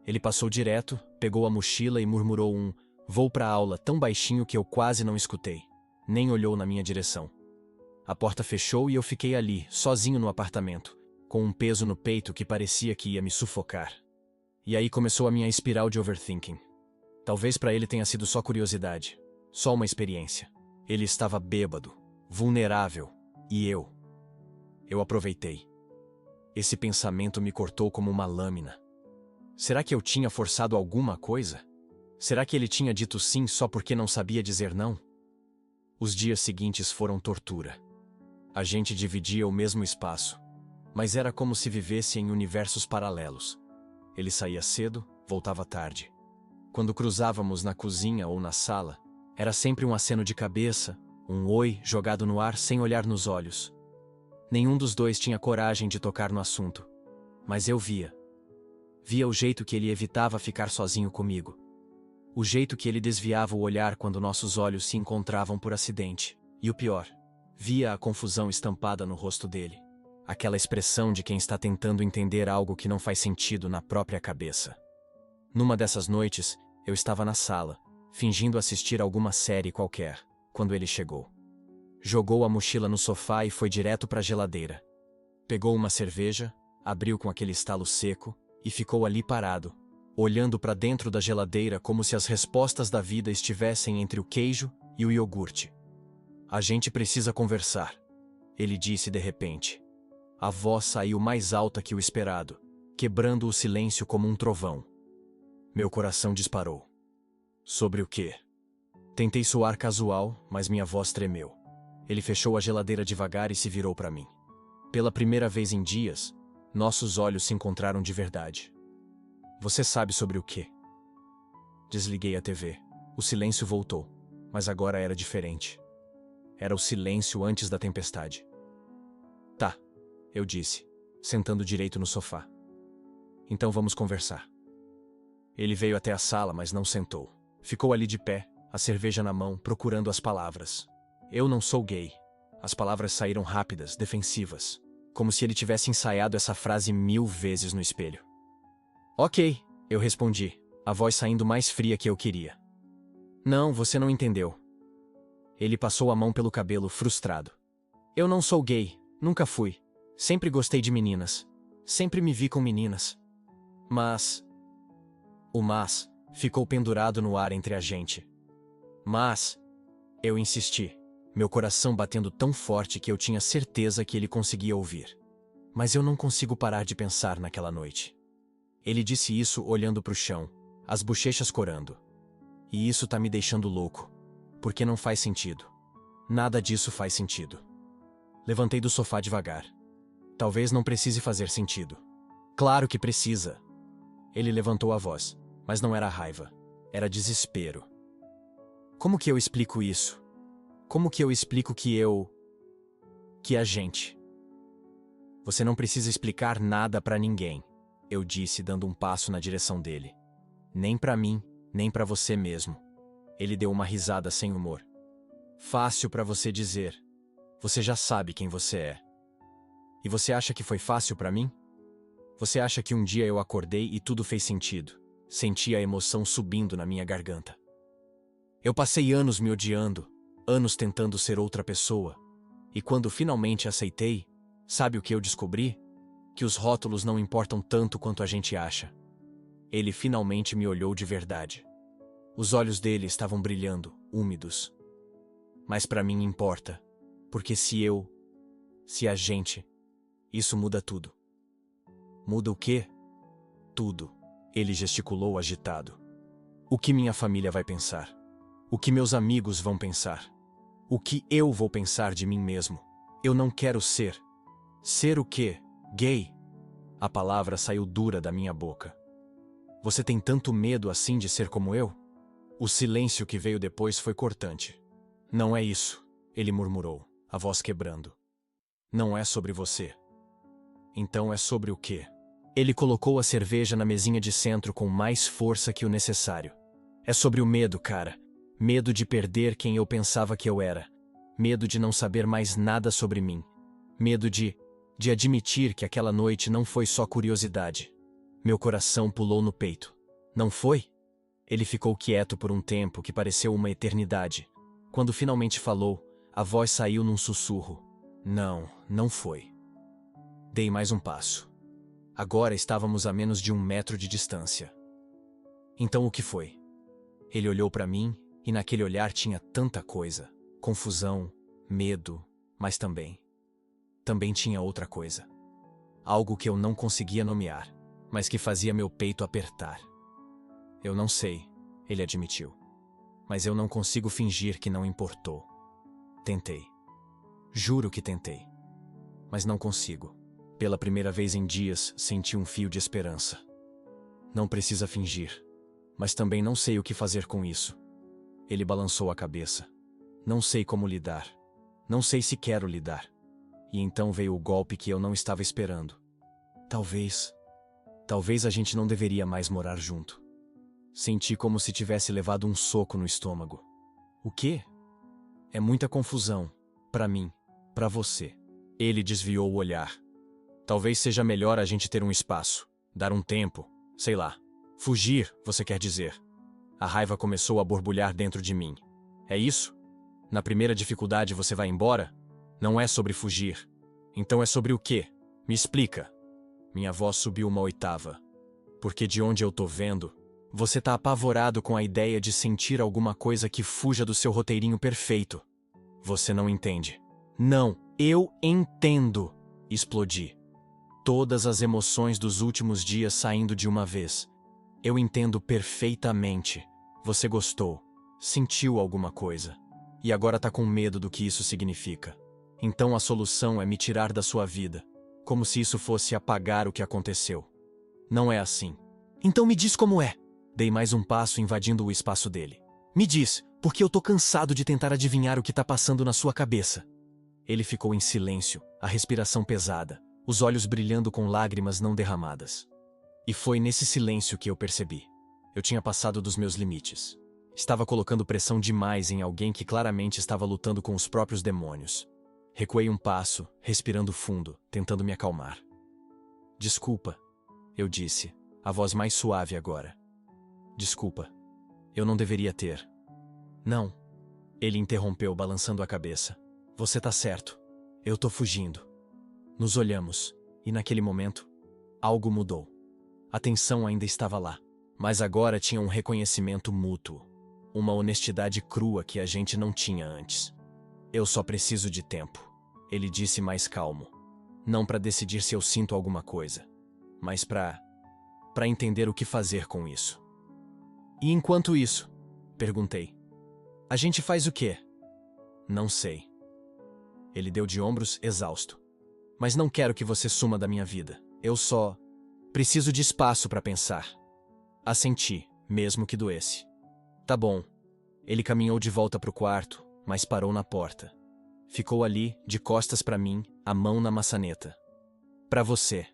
Ele passou direto, pegou a mochila e murmurou um "vou pra aula" tão baixinho que eu quase não escutei. Nem olhou na minha direção. A porta fechou e eu fiquei ali, sozinho no apartamento, com um peso no peito que parecia que ia me sufocar. E aí começou a minha espiral de overthinking. Talvez para ele tenha sido só curiosidade, só uma experiência. Ele estava bêbado, vulnerável, e eu aproveitei. Esse pensamento me cortou como uma lâmina. Será que eu tinha forçado alguma coisa? Será que ele tinha dito sim só porque não sabia dizer não? Os dias seguintes foram tortura. A gente dividia o mesmo espaço, mas era como se vivesse em universos paralelos. Ele saía cedo, voltava tarde. Quando cruzávamos na cozinha ou na sala, era sempre um aceno de cabeça, um oi jogado no ar sem olhar nos olhos. Nenhum dos dois tinha coragem de tocar no assunto, mas eu via. Via o jeito que ele evitava ficar sozinho comigo. O jeito que ele desviava o olhar quando nossos olhos se encontravam por acidente. E o pior, via a confusão estampada no rosto dele. Aquela expressão de quem está tentando entender algo que não faz sentido na própria cabeça. Numa dessas noites, eu estava na sala, fingindo assistir alguma série qualquer, quando ele chegou. Jogou a mochila no sofá e foi direto para a geladeira. Pegou uma cerveja, abriu com aquele estalo seco e ficou ali parado, olhando para dentro da geladeira como se as respostas da vida estivessem entre o queijo e o iogurte. "A gente precisa conversar", ele disse de repente. A voz saiu mais alta que o esperado, quebrando o silêncio como um trovão. Meu coração disparou. Sobre o quê? Tentei soar casual, mas minha voz tremeu. Ele fechou a geladeira devagar e se virou para mim. Pela primeira vez em dias, nossos olhos se encontraram de verdade. "Você sabe sobre o quê?" Desliguei a TV. O silêncio voltou, mas agora era diferente. Era o silêncio antes da tempestade. "Tá", eu disse, sentando direito no sofá. "Então vamos conversar." Ele veio até a sala, mas não sentou. Ficou ali de pé, a cerveja na mão, procurando as palavras. "Eu não sou gay." As palavras saíram rápidas, defensivas, como se ele tivesse ensaiado essa frase 1000 vezes no espelho. "Ok", eu respondi, a voz saindo mais fria que eu queria. "Não, você não entendeu." Ele passou a mão pelo cabelo, frustrado. "Eu não sou gay, nunca fui. Sempre gostei de meninas. Sempre me vi com meninas. Mas..." O "mas" ficou pendurado no ar entre a gente. "Mas..." Eu insisti, meu coração batendo tão forte que eu tinha certeza que ele conseguia ouvir. Mas eu não consigo parar de pensar naquela noite. Ele disse isso olhando para o chão, as bochechas corando. E isso tá me deixando louco, porque não faz sentido. Nada disso faz sentido. Levantei do sofá devagar. Talvez não precise fazer sentido. Claro que precisa. Ele levantou a voz, mas não era raiva, era desespero. Como que eu explico isso? Como que eu explico que a gente... Você não precisa explicar nada pra ninguém, eu disse dando um passo na direção dele. Nem pra mim, nem pra você mesmo. Ele deu uma risada sem humor. Fácil pra você dizer. Você já sabe quem você é. E você acha que foi fácil pra mim? Você acha que um dia eu acordei e tudo fez sentido? Senti a emoção subindo na minha garganta. Eu passei anos me odiando, anos tentando ser outra pessoa. E quando finalmente aceitei, sabe o que eu descobri? Que os rótulos não importam tanto quanto a gente acha. Ele finalmente me olhou de verdade. Os olhos dele estavam brilhando, úmidos. Mas pra mim importa, porque se a gente, isso muda tudo. Muda o quê? Tudo. Ele gesticulou agitado. O que minha família vai pensar? O que meus amigos vão pensar? O que eu vou pensar de mim mesmo? Eu não quero ser. Ser o quê? Gay? A palavra saiu dura da minha boca. Você tem tanto medo assim de ser como eu? O silêncio que veio depois foi cortante. Não é isso, ele murmurou, a voz quebrando. Não é sobre você. Então é sobre o quê? Ele colocou a cerveja na mesinha de centro com mais força que o necessário. É sobre o medo, cara. Medo de perder quem eu pensava que eu era. Medo de não saber mais nada sobre mim. Medo de admitir que aquela noite não foi só curiosidade. Meu coração pulou no peito. Não foi? Ele ficou quieto por um tempo que pareceu uma eternidade. Quando finalmente falou, a voz saiu num sussurro. Não, não foi. Dei mais um passo. Agora estávamos a menos de 1 metro de distância. Então o que foi? Ele olhou para mim e naquele olhar tinha tanta coisa. Confusão, medo, mas também tinha outra coisa. Algo que eu não conseguia nomear, mas que fazia meu peito apertar. Eu não sei, ele admitiu. Mas eu não consigo fingir que não importou. Tentei. Juro que tentei. Mas não consigo. Pela primeira vez em dias, senti um fio de esperança. Não precisa fingir. Mas também não sei o que fazer com isso. Ele balançou a cabeça. Não sei como lidar. Não sei se quero lidar. E então veio o golpe que eu não estava esperando. Talvez a gente não deveria mais morar junto. Senti como se tivesse levado um soco no estômago. O quê? É muita confusão. Pra mim. Pra você. Ele desviou o olhar. Talvez seja melhor a gente ter um espaço. Dar um tempo. Sei lá. Fugir, você quer dizer. A raiva começou a borbulhar dentro de mim. É isso? Na primeira dificuldade você vai embora? Não é sobre fugir. Então é sobre o quê? Me explica. Minha voz subiu 1 octava. Porque de onde eu tô vendo, você tá apavorado com a ideia de sentir alguma coisa que fuja do seu roteirinho perfeito. Você não entende. Não, eu entendo. Explodi. Todas as emoções dos últimos dias saindo de uma vez. Eu entendo perfeitamente. Você gostou. Sentiu alguma coisa. E agora tá com medo do que isso significa. Então a solução é me tirar da sua vida. Como se isso fosse apagar o que aconteceu. Não é assim. Então me diz como é. Dei mais um passo invadindo o espaço dele. Me diz, porque eu tô cansado de tentar adivinhar o que tá passando na sua cabeça. Ele ficou em silêncio, a respiração pesada, os olhos brilhando com lágrimas não derramadas. E foi nesse silêncio que eu percebi. Eu tinha passado dos meus limites. Estava colocando pressão demais em alguém que claramente estava lutando com os próprios demônios. Recuei um passo, respirando fundo, tentando me acalmar. Desculpa, eu disse, a voz mais suave agora. Desculpa, eu não deveria ter. Não, ele interrompeu, balançando a cabeça. Você tá certo, eu tô fugindo. Nos olhamos, e naquele momento, algo mudou. A tensão ainda estava lá, mas agora tinha um reconhecimento mútuo. Uma honestidade crua que a gente não tinha antes. Eu só preciso de tempo, ele disse mais calmo. Não para decidir se eu sinto alguma coisa, mas para entender o que fazer com isso. E enquanto isso? Perguntei. A gente faz o quê? Não sei. Ele deu de ombros, exausto. Mas não quero que você suma da minha vida. Eu só preciso de espaço para pensar. Assenti, mesmo que doesse. Tá bom. Ele caminhou de volta pro quarto, mas parou na porta. Ficou ali, de costas para mim, a mão na maçaneta. Pra você.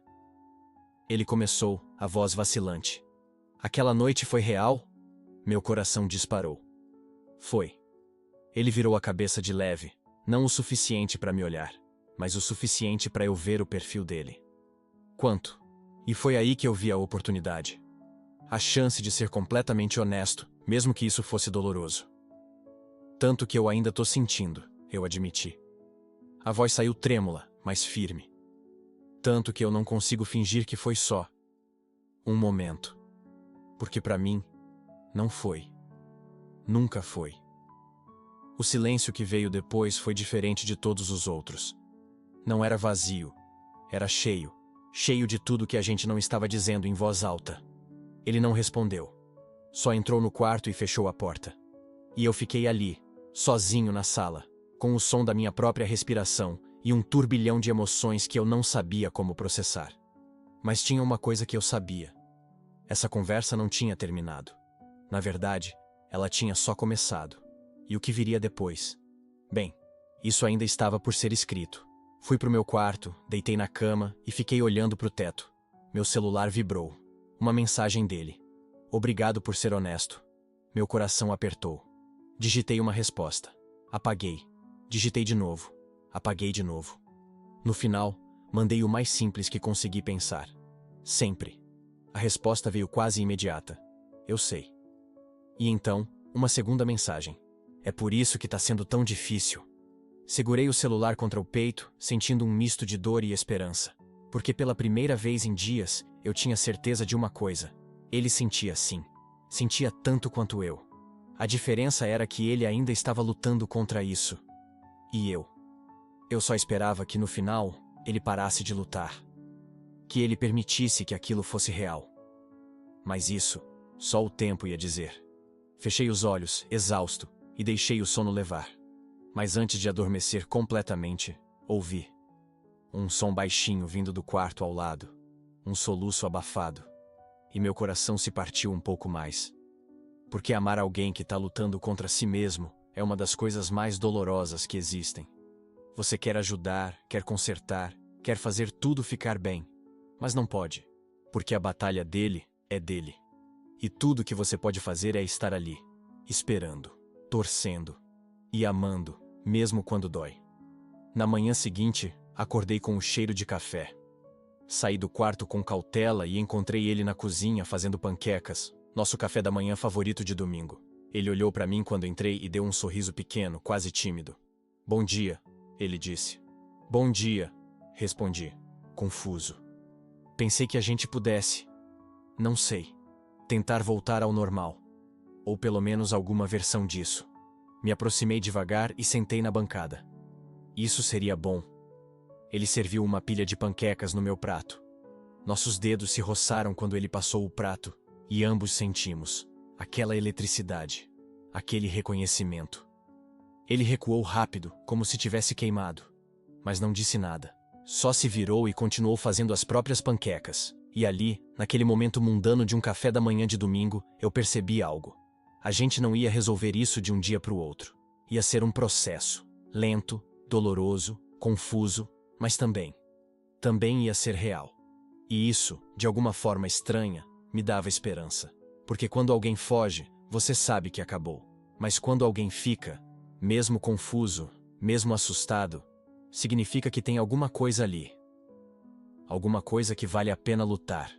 Ele começou, a voz vacilante. Aquela noite foi real? Meu coração disparou. Foi. Ele virou a cabeça de leve. Não o suficiente para me olhar, mas o suficiente para eu ver o perfil dele. Quanto? E foi aí que eu vi a oportunidade. A chance de ser completamente honesto, mesmo que isso fosse doloroso. Tanto que eu ainda tô sentindo, eu admiti. A voz saiu trêmula, mas firme. Tanto que eu não consigo fingir que foi só um momento. Porque para mim, não foi. Nunca foi. O silêncio que veio depois foi diferente de todos os outros. Não era vazio, era cheio. Cheio de tudo que a gente não estava dizendo em voz alta. Ele não respondeu. Só entrou no quarto e fechou a porta. E eu fiquei ali, sozinho na sala, com o som da minha própria respiração e um turbilhão de emoções que eu não sabia como processar. Mas tinha uma coisa que eu sabia. Essa conversa não tinha terminado. Na verdade, ela tinha só começado. E o que viria depois? Bem, isso ainda estava por ser escrito. Fui pro meu quarto, deitei na cama e fiquei olhando pro teto. Meu celular vibrou. Uma mensagem dele. Obrigado por ser honesto. Meu coração apertou. Digitei uma resposta. Apaguei. Digitei de novo. Apaguei de novo. No final, mandei o mais simples que consegui pensar. Sempre. A resposta veio quase imediata. Eu sei. E então, uma segunda mensagem. É por isso que tá sendo tão difícil. Segurei o celular contra o peito, sentindo um misto de dor e esperança. Porque pela primeira vez em dias, eu tinha certeza de uma coisa. Ele sentia assim. Sentia tanto quanto eu. A diferença era que ele ainda estava lutando contra isso. E eu? Eu só esperava que no final, ele parasse de lutar. Que ele permitisse que aquilo fosse real. Mas isso, só o tempo ia dizer. Fechei os olhos, exausto, e deixei o sono levar. Mas antes de adormecer completamente, ouvi um som baixinho vindo do quarto ao lado, um soluço abafado, e meu coração se partiu um pouco mais. Porque amar alguém que está lutando contra si mesmo é uma das coisas mais dolorosas que existem. Você quer ajudar, quer consertar, quer fazer tudo ficar bem, mas não pode, porque a batalha dele é dele. E tudo que você pode fazer é estar ali, esperando, torcendo e amando, mesmo quando dói. Na manhã seguinte, acordei com o cheiro de café. Saí do quarto com cautela e encontrei ele na cozinha fazendo panquecas, nosso café da manhã favorito de domingo. Ele olhou para mim quando entrei e deu um sorriso pequeno, quase tímido. Bom dia, ele disse. Bom dia, respondi, confuso. Pensei que a gente pudesse, não sei, tentar voltar ao normal. Ou pelo menos alguma versão disso. Me aproximei devagar e sentei na bancada. Isso seria bom. Ele serviu uma pilha de panquecas no meu prato. Nossos dedos se roçaram quando ele passou o prato, e ambos sentimos aquela eletricidade, aquele reconhecimento. Ele recuou rápido, como se tivesse queimado, mas não disse nada. Só se virou e continuou fazendo as próprias panquecas. E ali, naquele momento mundano de um café da manhã de domingo, eu percebi algo. A gente não ia resolver isso de um dia para o outro. Ia ser um processo, lento, doloroso, confuso, mas também ia ser real. E isso, de alguma forma estranha, me dava esperança. Porque quando alguém foge, você sabe que acabou. Mas quando alguém fica, mesmo confuso, mesmo assustado, significa que tem alguma coisa ali. Alguma coisa que vale a pena lutar.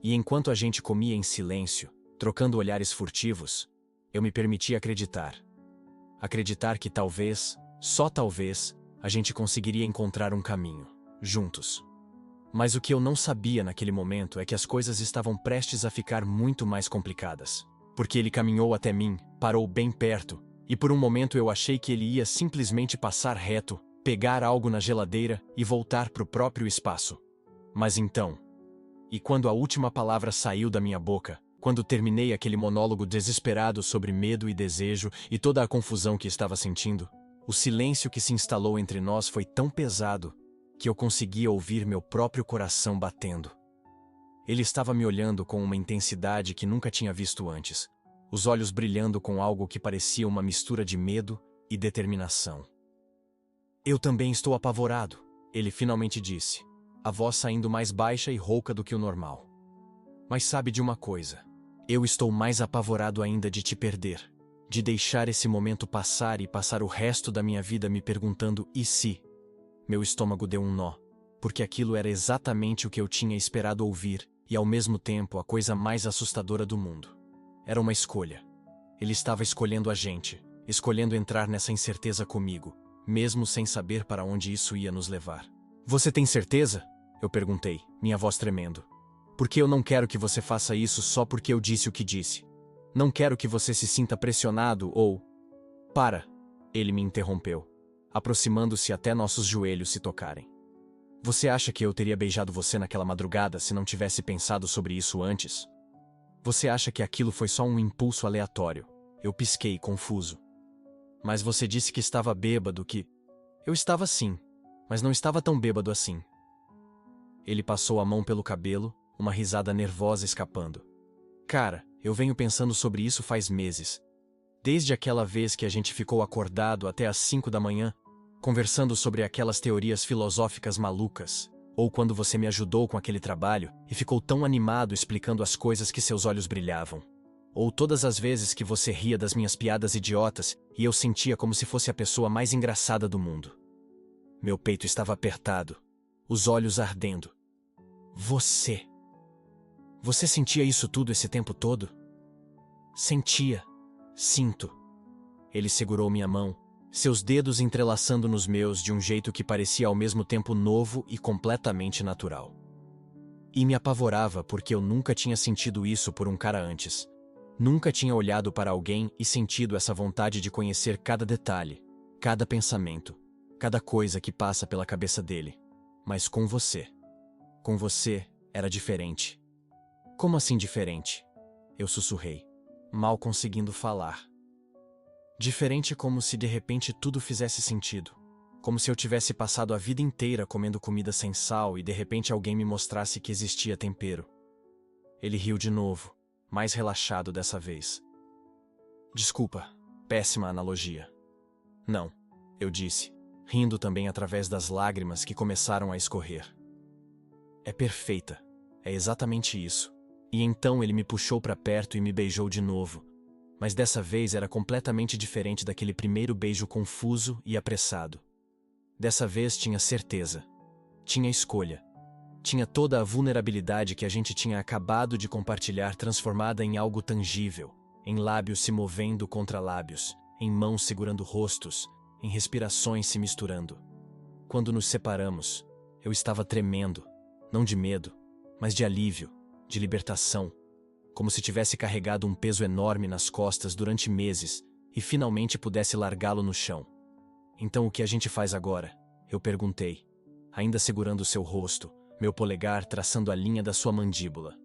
E enquanto a gente comia em silêncio, trocando olhares furtivos, eu me permiti acreditar. Acreditar que talvez, só talvez, a gente conseguiria encontrar um caminho, juntos. Mas o que eu não sabia naquele momento é que as coisas estavam prestes a ficar muito mais complicadas. Porque ele caminhou até mim, parou bem perto, e por um momento eu achei que ele ia simplesmente passar reto, pegar algo na geladeira e voltar pro próprio espaço. Mas então... E quando a última palavra saiu da minha boca, quando terminei aquele monólogo desesperado sobre medo e desejo e toda a confusão que estava sentindo, o silêncio que se instalou entre nós foi tão pesado que eu conseguia ouvir meu próprio coração batendo. Ele estava me olhando com uma intensidade que nunca tinha visto antes, os olhos brilhando com algo que parecia uma mistura de medo e determinação. Eu também estou apavorado, ele finalmente disse, a voz saindo mais baixa e rouca do que o normal. Mas sabe de uma coisa? Eu estou mais apavorado ainda de te perder. De deixar esse momento passar e passar o resto da minha vida me perguntando e se? Meu estômago deu um nó, porque aquilo era exatamente o que eu tinha esperado ouvir e ao mesmo tempo a coisa mais assustadora do mundo. Era uma escolha. Ele estava escolhendo a gente, escolhendo entrar nessa incerteza comigo, mesmo sem saber para onde isso ia nos levar. Você tem certeza? Eu perguntei, minha voz tremendo. Porque eu não quero que você faça isso só porque eu disse o que disse. Não quero que você se sinta pressionado ou... Para! Ele me interrompeu, aproximando-se até nossos joelhos se tocarem. Você acha que eu teria beijado você naquela madrugada se não tivesse pensado sobre isso antes? Você acha que aquilo foi só um impulso aleatório? Eu pisquei, confuso. Mas você disse que estava bêbado, que... Eu estava sim, mas não estava tão bêbado assim. Ele passou a mão pelo cabelo, uma risada nervosa escapando. Cara, eu venho pensando sobre isso faz meses. Desde aquela vez que a gente ficou acordado até às 5 da manhã, conversando sobre aquelas teorias filosóficas malucas, ou quando você me ajudou com aquele trabalho e ficou tão animado explicando as coisas que seus olhos brilhavam. Ou todas as vezes que você ria das minhas piadas idiotas e eu sentia como se fosse a pessoa mais engraçada do mundo. Meu peito estava apertado, os olhos ardendo. Você sentia isso tudo esse tempo todo? Sentia. Sinto. Ele segurou minha mão, seus dedos entrelaçando nos meus de um jeito que parecia ao mesmo tempo novo e completamente natural. E me apavorava porque eu nunca tinha sentido isso por um cara antes. Nunca tinha olhado para alguém e sentido essa vontade de conhecer cada detalhe, cada pensamento, cada coisa que passa pela cabeça dele. Mas com você era diferente. Como assim diferente? Eu sussurrei, mal conseguindo falar. Diferente como se de repente tudo fizesse sentido. Como se eu tivesse passado a vida inteira comendo comida sem sal e de repente alguém me mostrasse que existia tempero. Ele riu de novo, mais relaxado dessa vez. Desculpa, péssima analogia. Não, eu disse, rindo também através das lágrimas que começaram a escorrer. É perfeita, é exatamente isso. E então ele me puxou para perto e me beijou de novo, mas dessa vez era completamente diferente daquele primeiro beijo confuso e apressado. Dessa vez tinha certeza, tinha escolha, tinha toda a vulnerabilidade que a gente tinha acabado de compartilhar transformada em algo tangível, em lábios se movendo contra lábios, em mãos segurando rostos, em respirações se misturando. Quando nos separamos, eu estava tremendo, não de medo, mas de alívio, de libertação, como se tivesse carregado um peso enorme nas costas durante meses e finalmente pudesse largá-lo no chão. Então o que a gente faz agora? Eu perguntei, ainda segurando seu rosto, meu polegar traçando a linha da sua mandíbula.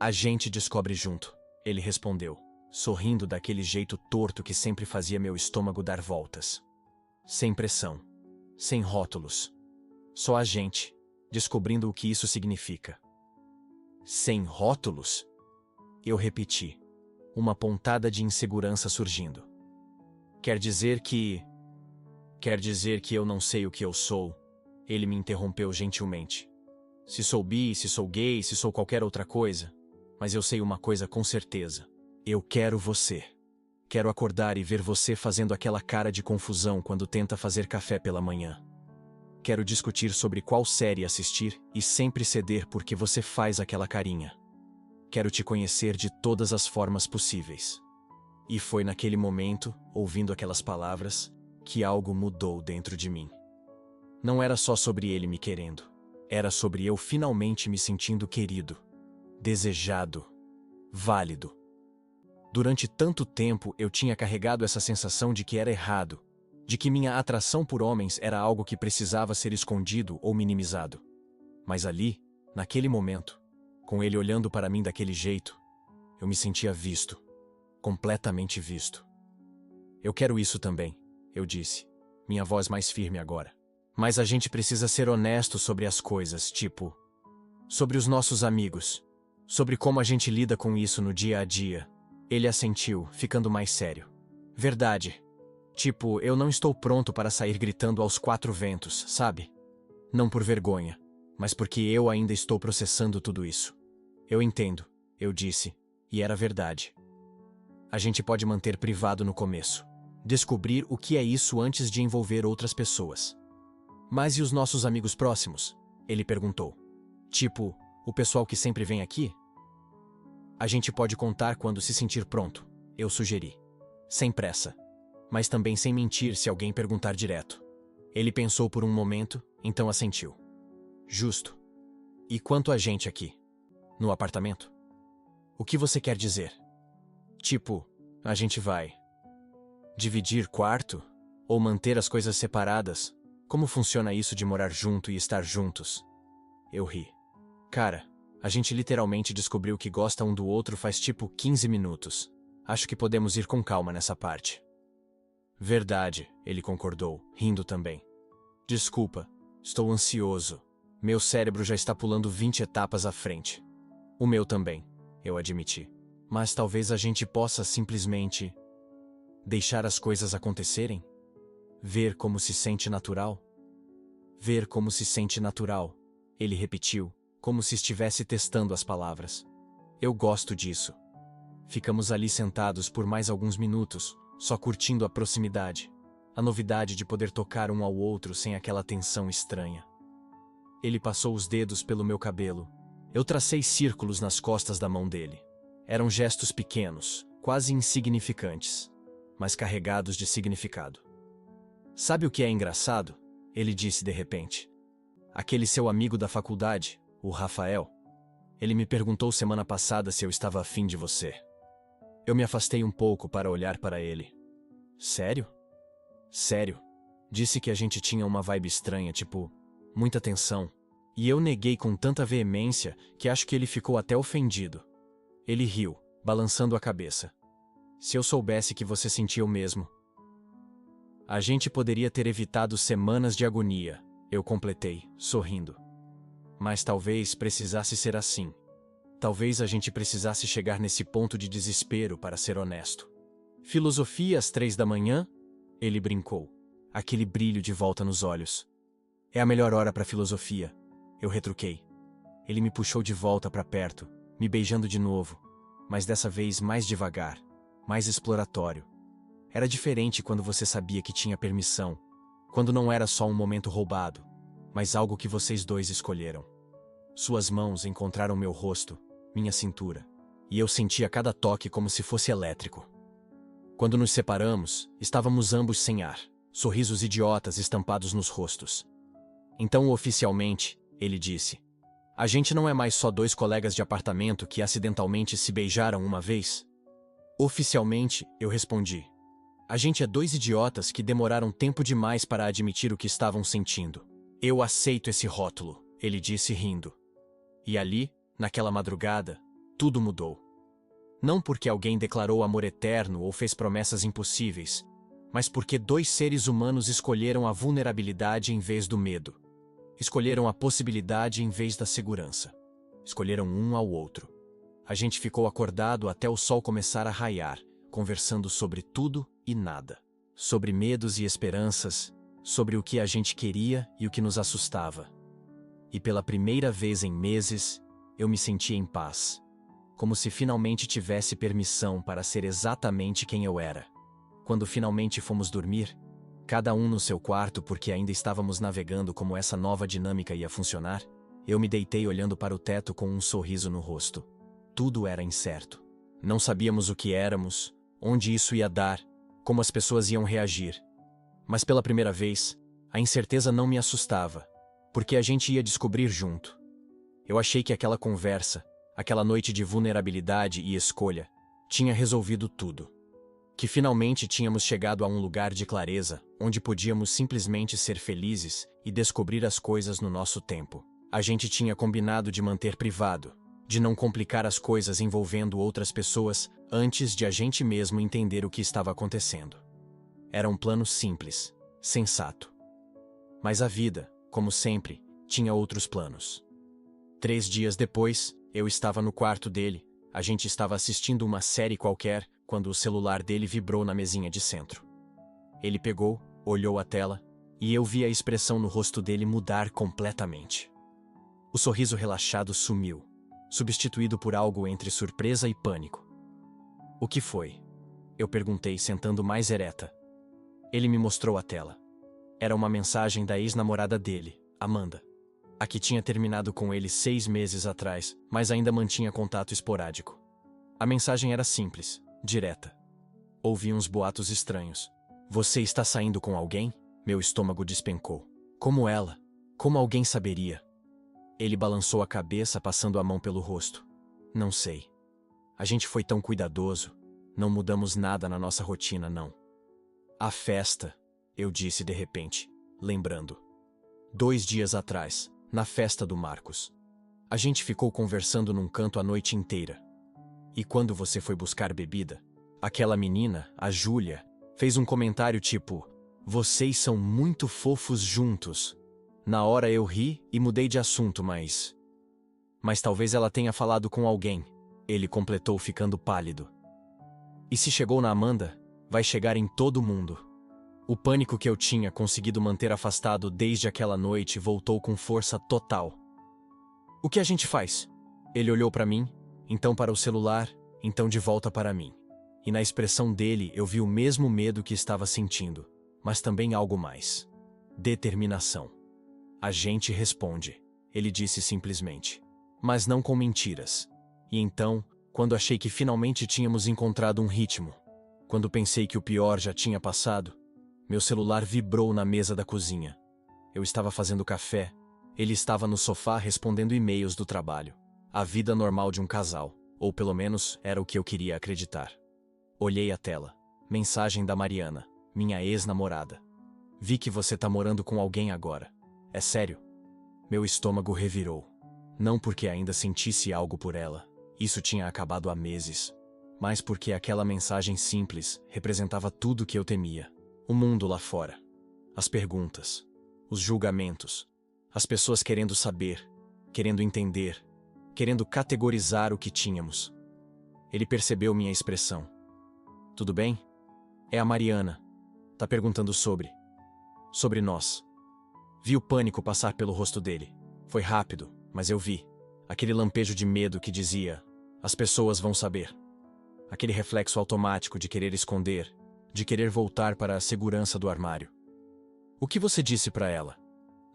A gente descobre junto, ele respondeu, sorrindo daquele jeito torto que sempre fazia meu estômago dar voltas. Sem pressão, sem rótulos. Só a gente, descobrindo o que isso significa. Sem rótulos? Eu repeti, uma pontada de insegurança surgindo. Quer dizer que eu não sei o que eu sou? Ele me interrompeu gentilmente. Se sou bi, se sou gay, se sou qualquer outra coisa. Mas eu sei uma coisa com certeza. Eu quero você. Quero acordar e ver você fazendo aquela cara de confusão quando tenta fazer café pela manhã. Quero discutir sobre qual série assistir e sempre ceder porque você faz aquela carinha. Quero te conhecer de todas as formas possíveis. E foi naquele momento, ouvindo aquelas palavras, que algo mudou dentro de mim. Não era só sobre ele me querendo. Era sobre eu finalmente me sentindo querido, desejado, válido. Durante tanto tempo eu tinha carregado essa sensação de que era errado, de que minha atração por homens era algo que precisava ser escondido ou minimizado. Mas ali, naquele momento, com ele olhando para mim daquele jeito, eu me sentia visto, completamente visto. Eu quero isso também, eu disse, minha voz mais firme agora. Mas a gente precisa ser honesto sobre as coisas, tipo, sobre os nossos amigos, sobre como a gente lida com isso no dia a dia. Ele assentiu, ficando mais sério. Verdade. Tipo, eu não estou pronto para sair gritando aos 4 ventos, sabe? Não por vergonha, mas porque eu ainda estou processando tudo isso. Eu entendo, eu disse, e era verdade. A gente pode manter privado no começo. Descobrir o que é isso antes de envolver outras pessoas. Mas e os nossos amigos próximos? Ele perguntou. Tipo, o pessoal que sempre vem aqui? A gente pode contar quando se sentir pronto, eu sugeri. Sem pressa. Mas também sem mentir se alguém perguntar direto. Ele pensou por um momento, então assentiu. Justo. E quanto a gente aqui? No apartamento? O que você quer dizer? Tipo, a gente vai dividir quarto? Ou manter as coisas separadas? Como funciona isso de morar junto e estar juntos? Eu ri. Cara, a gente literalmente descobriu que gosta um do outro faz tipo 15 minutos. Acho que podemos ir com calma nessa parte. Verdade, ele concordou, rindo também. Desculpa, estou ansioso. Meu cérebro já está pulando 20 etapas à frente. O meu também, eu admiti. Mas talvez a gente possa simplesmente deixar as coisas acontecerem? Ver como se sente natural? Ver como se sente natural, ele repetiu, como se estivesse testando as palavras. Eu gosto disso. Ficamos ali sentados por mais alguns minutos, só curtindo a proximidade, a novidade de poder tocar um ao outro sem aquela tensão estranha. Ele passou os dedos pelo meu cabelo. Eu tracei círculos nas costas da mão dele. Eram gestos pequenos, quase insignificantes, mas carregados de significado. Sabe o que é engraçado? Ele disse de repente. Aquele seu amigo da faculdade, o Rafael. Ele me perguntou semana passada se eu estava afim de você. Eu me afastei um pouco para olhar para ele. Sério? Sério. Disse que a gente tinha uma vibe estranha, tipo, muita tensão. E eu neguei com tanta veemência que acho que ele ficou até ofendido. Ele riu, balançando a cabeça. Se eu soubesse que você sentia o mesmo. A gente poderia ter evitado semanas de agonia, eu completei, sorrindo. Mas talvez precisasse ser assim. Talvez a gente precisasse chegar nesse ponto de desespero para ser honesto. Filosofia às 3 da manhã? Ele brincou, aquele brilho de volta nos olhos. É a melhor hora para filosofia, eu retruquei. Ele me puxou de volta para perto, me beijando de novo, mas dessa vez mais devagar, mais exploratório. Era diferente quando você sabia que tinha permissão, quando não era só um momento roubado, mas algo que vocês dois escolheram. Suas mãos encontraram meu rosto, minha cintura, e eu sentia cada toque como se fosse elétrico. Quando nos separamos, estávamos ambos sem ar, sorrisos idiotas estampados nos rostos. Então, oficialmente, ele disse, a gente não é mais só dois colegas de apartamento que acidentalmente se beijaram uma vez? Oficialmente, eu respondi. A gente é dois idiotas que demoraram tempo demais para admitir o que estavam sentindo. Eu aceito esse rótulo, ele disse rindo. E ali, naquela madrugada, tudo mudou. Não porque alguém declarou amor eterno ou fez promessas impossíveis, mas porque dois seres humanos escolheram a vulnerabilidade em vez do medo. Escolheram a possibilidade em vez da segurança. Escolheram um ao outro. A gente ficou acordado até o sol começar a raiar, conversando sobre tudo e nada. Sobre medos e esperanças, sobre o que a gente queria e o que nos assustava. E pela primeira vez em meses, eu me senti em paz. Como se finalmente tivesse permissão para ser exatamente quem eu era. Quando finalmente fomos dormir, cada um no seu quarto porque ainda estávamos navegando como essa nova dinâmica ia funcionar, eu me deitei olhando para o teto com um sorriso no rosto. Tudo era incerto. Não sabíamos o que éramos, onde isso ia dar, como as pessoas iam reagir. Mas pela primeira vez, a incerteza não me assustava, porque a gente ia descobrir junto. Eu achei que aquela conversa, aquela noite de vulnerabilidade e escolha, tinha resolvido tudo. Que finalmente tínhamos chegado a um lugar de clareza, onde podíamos simplesmente ser felizes e descobrir as coisas no nosso tempo. A gente tinha combinado de manter privado, de não complicar as coisas envolvendo outras pessoas antes de a gente mesmo entender o que estava acontecendo. Era um plano simples, sensato. Mas a vida, como sempre, tinha outros planos. 3 dias depois, eu estava no quarto dele, a gente estava assistindo uma série qualquer, quando o celular dele vibrou na mesinha de centro. Ele pegou, olhou a tela, e eu vi a expressão no rosto dele mudar completamente. O sorriso relaxado sumiu, substituído por algo entre surpresa e pânico. O que foi? Eu perguntei, sentando mais ereta. Ele me mostrou a tela. Era uma mensagem da ex-namorada dele, Amanda. A que tinha terminado com ele 6 meses atrás, mas ainda mantinha contato esporádico. A mensagem era simples, direta. Ouvi uns boatos estranhos. Você está saindo com alguém? Meu estômago despencou. Como ela? Como alguém saberia? Ele balançou a cabeça, passando a mão pelo rosto. Não sei. A gente foi tão cuidadoso. Não mudamos nada na nossa rotina, não. A festa, eu disse de repente, lembrando. 2 dias atrás, na festa do Marcos. A gente ficou conversando num canto a noite inteira. E quando você foi buscar bebida, aquela menina, a Júlia, fez um comentário tipo: vocês são muito fofos juntos. Na hora eu ri e mudei de assunto, mas talvez ela tenha falado com alguém. Ele completou, ficando pálido. E se chegou na Amanda, vai chegar em todo mundo. O pânico que eu tinha conseguido manter afastado desde aquela noite voltou com força total. O que a gente faz? Ele olhou para mim, então para o celular, então de volta para mim. E na expressão dele eu vi o mesmo medo que estava sentindo, mas também algo mais. Determinação. A gente responde, ele disse simplesmente. Mas não com mentiras. E então, quando achei que finalmente tínhamos encontrado um ritmo, quando pensei que o pior já tinha passado, meu celular vibrou na mesa da cozinha. Eu estava fazendo café, ele estava no sofá respondendo e-mails do trabalho. A vida normal de um casal, ou pelo menos era o que eu queria acreditar. Olhei a tela. Mensagem da Mariana, minha ex-namorada. Vi que você tá morando com alguém agora. É sério? Meu estômago revirou. Não porque ainda sentisse algo por ela, isso tinha acabado há meses, mas porque aquela mensagem simples representava tudo que eu temia. O mundo lá fora. As perguntas. Os julgamentos. As pessoas querendo saber, querendo entender, querendo categorizar o que tínhamos. Ele percebeu minha expressão. Tudo bem? É a Mariana. Tá perguntando sobre nós. Vi o pânico passar pelo rosto dele. Foi rápido, mas eu vi. Aquele lampejo de medo que dizia: as pessoas vão saber. Aquele reflexo automático de querer esconder, de querer voltar para a segurança do armário. O que você disse para ela?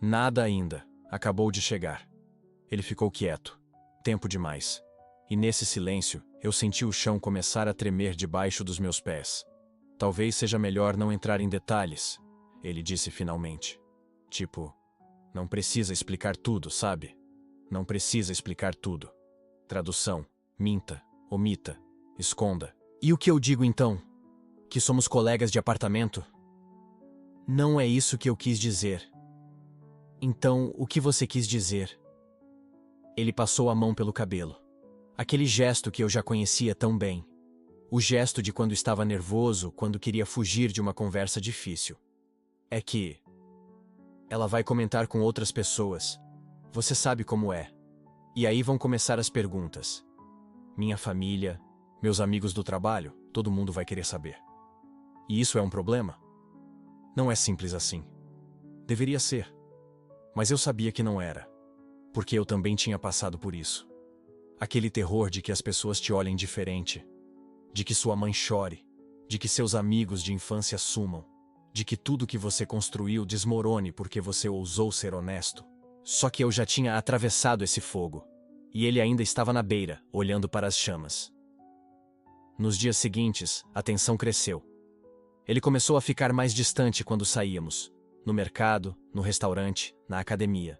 Nada ainda. Acabou de chegar. Ele ficou quieto. Tempo demais. E nesse silêncio, eu senti o chão começar a tremer debaixo dos meus pés. Talvez seja melhor não entrar em detalhes, ele disse finalmente. Tipo, não precisa explicar tudo, sabe? Não precisa explicar tudo. Tradução: minta, omita, esconda. E o que eu digo então? Que somos colegas de apartamento? Não é isso que eu quis dizer. Então, o que você quis dizer? Ele passou a mão pelo cabelo. Aquele gesto que eu já conhecia tão bem. O gesto de quando estava nervoso, quando queria fugir de uma conversa difícil. É que ela vai comentar com outras pessoas. Você sabe como é. E aí vão começar as perguntas. Minha família, meus amigos do trabalho, todo mundo vai querer saber. E isso é um problema? Não é simples assim. Deveria ser. Mas eu sabia que não era. Porque eu também tinha passado por isso. Aquele terror de que as pessoas te olhem diferente. De que sua mãe chore. De que seus amigos de infância sumam. De que tudo que você construiu desmorone porque você ousou ser honesto. Só que eu já tinha atravessado esse fogo. E ele ainda estava na beira, olhando para as chamas. Nos dias seguintes, a tensão cresceu. Ele começou a ficar mais distante quando saíamos. No mercado, no restaurante, na academia.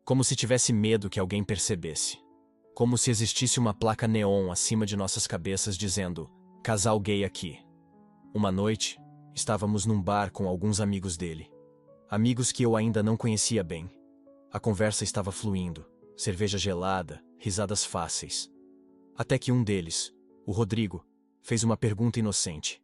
Como se tivesse medo que alguém percebesse. Como se existisse uma placa neon acima de nossas cabeças dizendo: casal gay aqui. Uma noite, estávamos num bar com alguns amigos dele. Amigos que eu ainda não conhecia bem. A conversa estava fluindo, cerveja gelada, risadas fáceis. Até que um deles, o Rodrigo, fez uma pergunta inocente.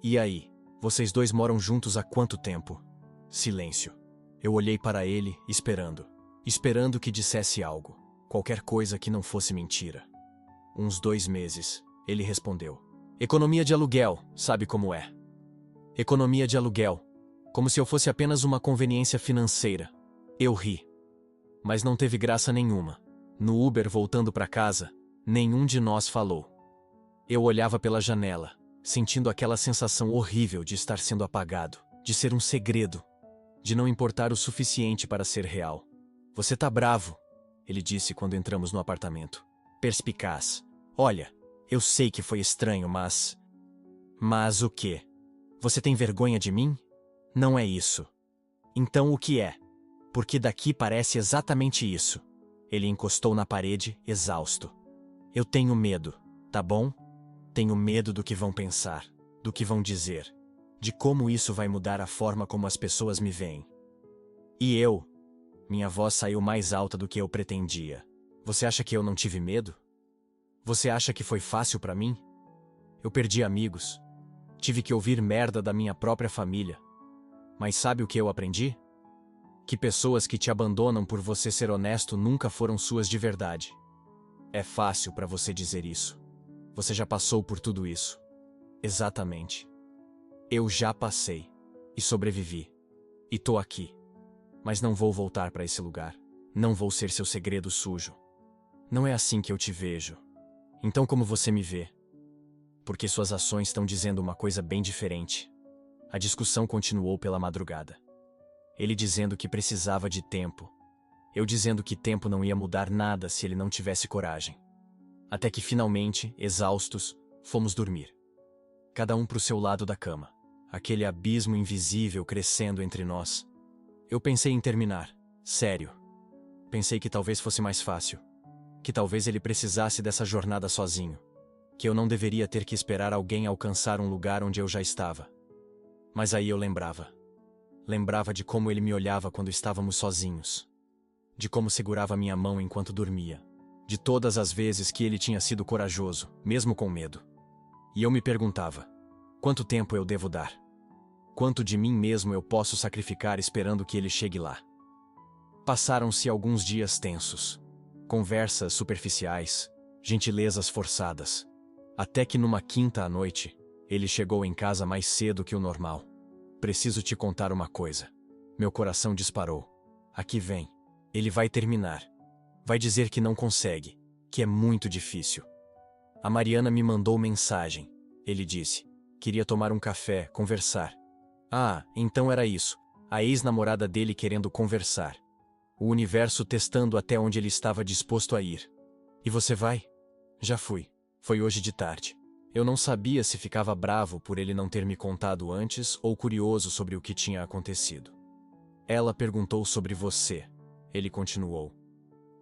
E aí, vocês dois moram juntos há quanto tempo? Silêncio. Eu olhei para ele, esperando que dissesse algo. Qualquer coisa que não fosse mentira. Uns 2 meses, ele respondeu. Economia de aluguel, sabe como é? Economia de aluguel. Como se eu fosse apenas uma conveniência financeira. Eu ri. Mas não teve graça nenhuma. No Uber voltando para casa, nenhum de nós falou. Eu olhava pela janela, sentindo aquela sensação horrível de estar sendo apagado, de ser um segredo, de não importar o suficiente para ser real. Você tá bravo, ele disse quando entramos no apartamento. Perspicaz. Olha, eu sei que foi estranho, mas... Mas o quê? Você tem vergonha de mim? Não é isso. Então o que é? Porque daqui parece exatamente isso. Ele encostou na parede, exausto. Eu tenho medo, tá bom? Tenho medo do que vão pensar, do que vão dizer, de como isso vai mudar a forma como as pessoas me veem. E eu? Minha voz saiu mais alta do que eu pretendia. Você acha que eu não tive medo? Você acha que foi fácil pra mim? Eu perdi amigos. Tive que ouvir merda da minha própria família. Mas sabe o que eu aprendi? Que pessoas que te abandonam por você ser honesto nunca foram suas de verdade. É fácil pra você dizer isso. Você já passou por tudo isso. Exatamente. Eu já passei. E sobrevivi. E tô aqui. Mas não vou voltar pra esse lugar. Não vou ser seu segredo sujo. Não é assim que eu te vejo. Então como você me vê? Porque suas ações estão dizendo uma coisa bem diferente. A discussão continuou pela madrugada. Ele dizendo que precisava de tempo. Eu dizendo que tempo não ia mudar nada se ele não tivesse coragem. Até que finalmente, exaustos, fomos dormir. Cada um pro seu lado da cama. Aquele abismo invisível crescendo entre nós. Eu pensei em terminar. Sério. Pensei que talvez fosse mais fácil. Que talvez ele precisasse dessa jornada sozinho. Que eu não deveria ter que esperar alguém alcançar um lugar onde eu já estava. Mas aí eu lembrava. Lembrava de como ele me olhava quando estávamos sozinhos. De como segurava minha mão enquanto dormia. De todas as vezes que ele tinha sido corajoso, mesmo com medo. E eu me perguntava, quanto tempo eu devo dar? Quanto de mim mesmo eu posso sacrificar esperando que ele chegue lá? Passaram-se alguns dias tensos. Conversas superficiais, gentilezas forçadas. Até que numa quinta à noite, ele chegou em casa mais cedo que o normal. Preciso te contar uma coisa. Meu coração disparou. Aqui vem. Ele vai terminar. Vai dizer que não consegue, que é muito difícil. A Mariana me mandou mensagem. Ele disse. Queria tomar um café, conversar. Ah, então era isso. A ex-namorada dele querendo conversar. O universo testando até onde ele estava disposto a ir. E você vai? Já fui. Foi hoje de tarde. Eu não sabia se ficava bravo por ele não ter me contado antes ou curioso sobre o que tinha acontecido. Ela perguntou sobre você. Ele continuou.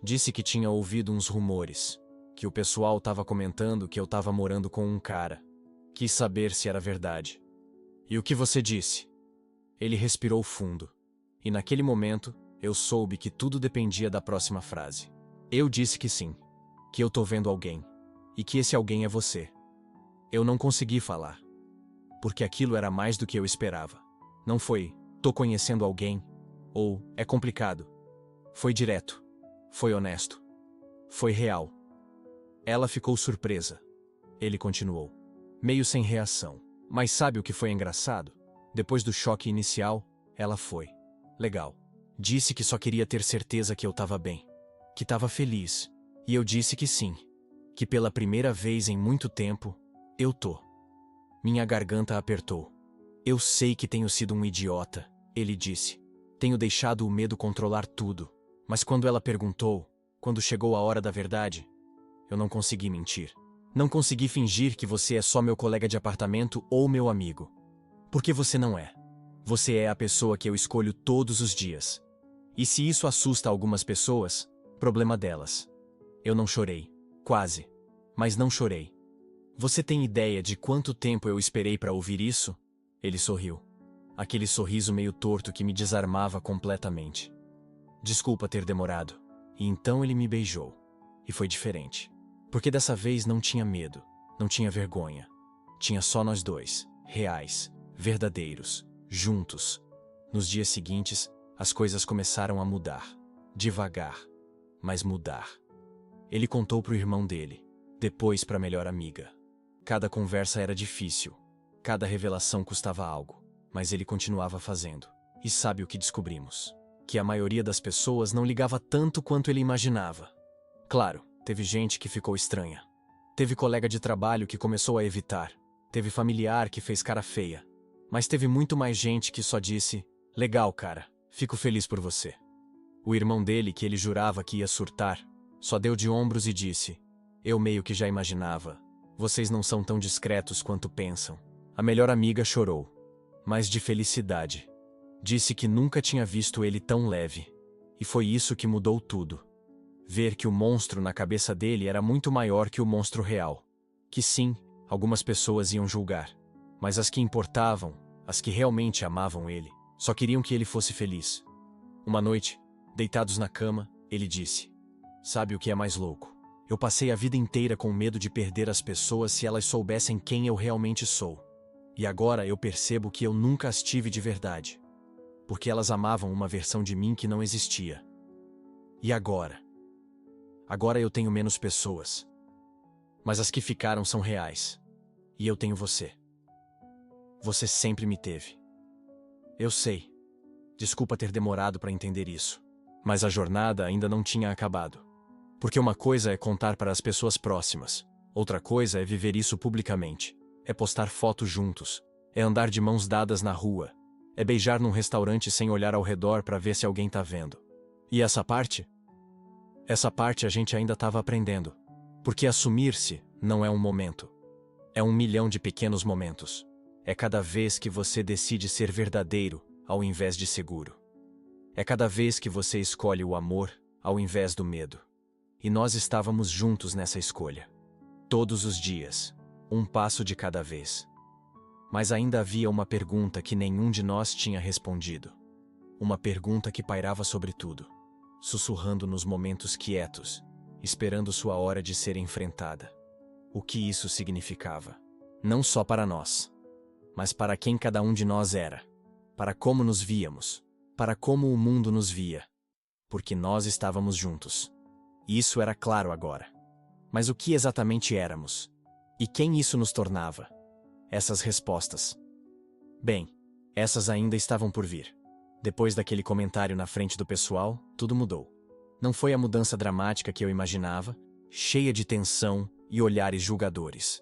Disse que tinha ouvido uns rumores, que o pessoal estava comentando que eu estava morando com um cara. Quis saber se era verdade. E o que você disse? Ele respirou fundo. E naquele momento, eu soube que tudo dependia da próxima frase. Eu disse que sim. Que eu tô vendo alguém. E que esse alguém é você. Eu não consegui falar. Porque aquilo era mais do que eu esperava. Não foi, tô conhecendo alguém. Ou, é complicado. Foi direto. Foi honesto. Foi real. Ela ficou surpresa. Ele continuou. Meio sem reação. Mas sabe o que foi engraçado? Depois do choque inicial, ela foi. Legal. Disse que só queria ter certeza que eu tava bem. Que tava feliz. E eu disse que sim. Que pela primeira vez em muito tempo, eu tô. Minha garganta apertou. Eu sei que tenho sido um idiota, ele disse. Tenho deixado o medo controlar tudo. Mas quando ela perguntou, quando chegou a hora da verdade, eu não consegui mentir. Não consegui fingir que você é só meu colega de apartamento ou meu amigo. Porque você não é. Você é a pessoa que eu escolho todos os dias. E se isso assusta algumas pessoas, problema delas. Eu não chorei. Quase. Mas não chorei. Você tem ideia de quanto tempo eu esperei para ouvir isso? Ele sorriu. Aquele sorriso meio torto que me desarmava completamente. Desculpa ter demorado. E então ele me beijou. E foi diferente. Porque dessa vez não tinha medo, não tinha vergonha. Tinha só nós dois, reais, verdadeiros, juntos. Nos dias seguintes, as coisas começaram a mudar. Devagar, mas mudar. Ele contou pro irmão dele, depois pra melhor amiga. Cada conversa era difícil, cada revelação custava algo, mas ele continuava fazendo. E sabe o que descobrimos? Que a maioria das pessoas não ligava tanto quanto ele imaginava. Claro, teve gente que ficou estranha. Teve colega de trabalho que começou a evitar. teve familiar que fez cara feia. Mas teve muito mais gente que só disse: legal, cara, fico feliz por você. O irmão dele, que ele jurava que ia surtar, só deu de ombros e disse: eu meio que já imaginava. Vocês não são tão discretos quanto pensam. A melhor amiga chorou, mas de felicidade. Disse que nunca tinha visto ele tão leve. E foi isso que mudou tudo. Ver que o monstro na cabeça dele era muito maior que o monstro real. Que sim, algumas pessoas iam julgar. Mas as que importavam, as que realmente amavam ele, só queriam que ele fosse feliz. Uma noite, deitados na cama, ele disse: sabe o que é mais louco? Eu passei a vida inteira com medo de perder as pessoas se elas soubessem quem eu realmente sou. E agora eu percebo que eu nunca as tive de verdade. Porque elas amavam uma versão de mim que não existia. E agora? Agora eu tenho menos pessoas. Mas as que ficaram são reais. E eu tenho você. Você sempre me teve. Eu sei. Desculpa ter demorado para entender isso. Mas a jornada ainda não tinha acabado. Porque uma coisa é contar para as pessoas próximas. Outra coisa é viver isso publicamente. É postar fotos juntos. É andar de mãos dadas na rua. É beijar num restaurante sem olhar ao redor para ver se alguém tá vendo. E essa parte? Essa parte a gente ainda estava aprendendo. Porque assumir-se não é um momento. É 1 milhão de pequenos momentos. É cada vez que você decide ser verdadeiro, ao invés de seguro. É cada vez que você escolhe o amor, ao invés do medo. E nós estávamos juntos nessa escolha. Todos os dias. Um passo de cada vez. Mas ainda havia uma pergunta que nenhum de nós tinha respondido. Uma pergunta que pairava sobre tudo. Sussurrando nos momentos quietos, esperando sua hora de ser enfrentada. O que isso significava? Não só para nós, mas para quem cada um de nós era, para como nos víamos, para como o mundo nos via, porque nós estávamos juntos. E isso era claro agora. Mas o que exatamente éramos? E quem isso nos tornava? Essas respostas. Bem, essas ainda estavam por vir. Depois daquele comentário na frente do pessoal, tudo mudou. Não foi a mudança dramática que eu imaginava, cheia de tensão e olhares julgadores.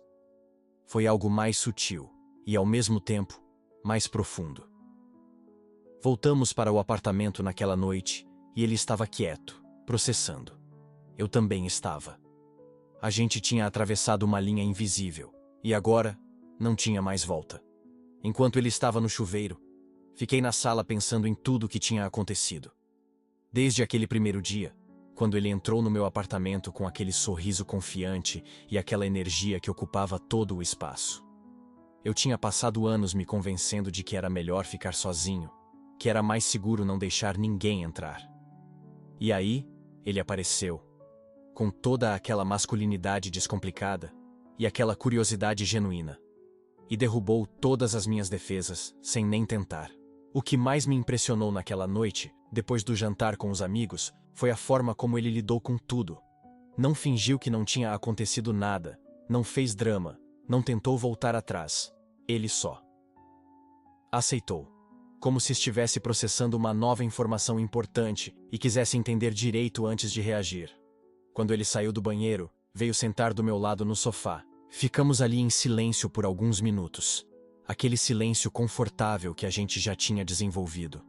Foi algo mais sutil e, ao mesmo tempo, mais profundo. Voltamos para o apartamento naquela noite e ele estava quieto, processando. Eu também estava. A gente tinha atravessado uma linha invisível e agora não tinha mais volta. Enquanto ele estava no chuveiro, fiquei na sala pensando em tudo o que tinha acontecido. Desde aquele primeiro dia, quando ele entrou no meu apartamento com aquele sorriso confiante e aquela energia que ocupava todo o espaço. Eu tinha passado anos me convencendo de que era melhor ficar sozinho, que era mais seguro não deixar ninguém entrar. E aí, ele apareceu, com toda aquela masculinidade descomplicada e aquela curiosidade genuína. E derrubou todas as minhas defesas, sem nem tentar. O que mais me impressionou naquela noite, depois do jantar com os amigos, foi a forma como ele lidou com tudo. Não fingiu que não tinha acontecido nada, não fez drama, não tentou voltar atrás. Ele só aceitou. Como se estivesse processando uma nova informação importante e quisesse entender direito antes de reagir. Quando ele saiu do banheiro, veio sentar do meu lado no sofá. Ficamos ali em silêncio por alguns minutos. Aquele silêncio confortável que a gente já tinha desenvolvido.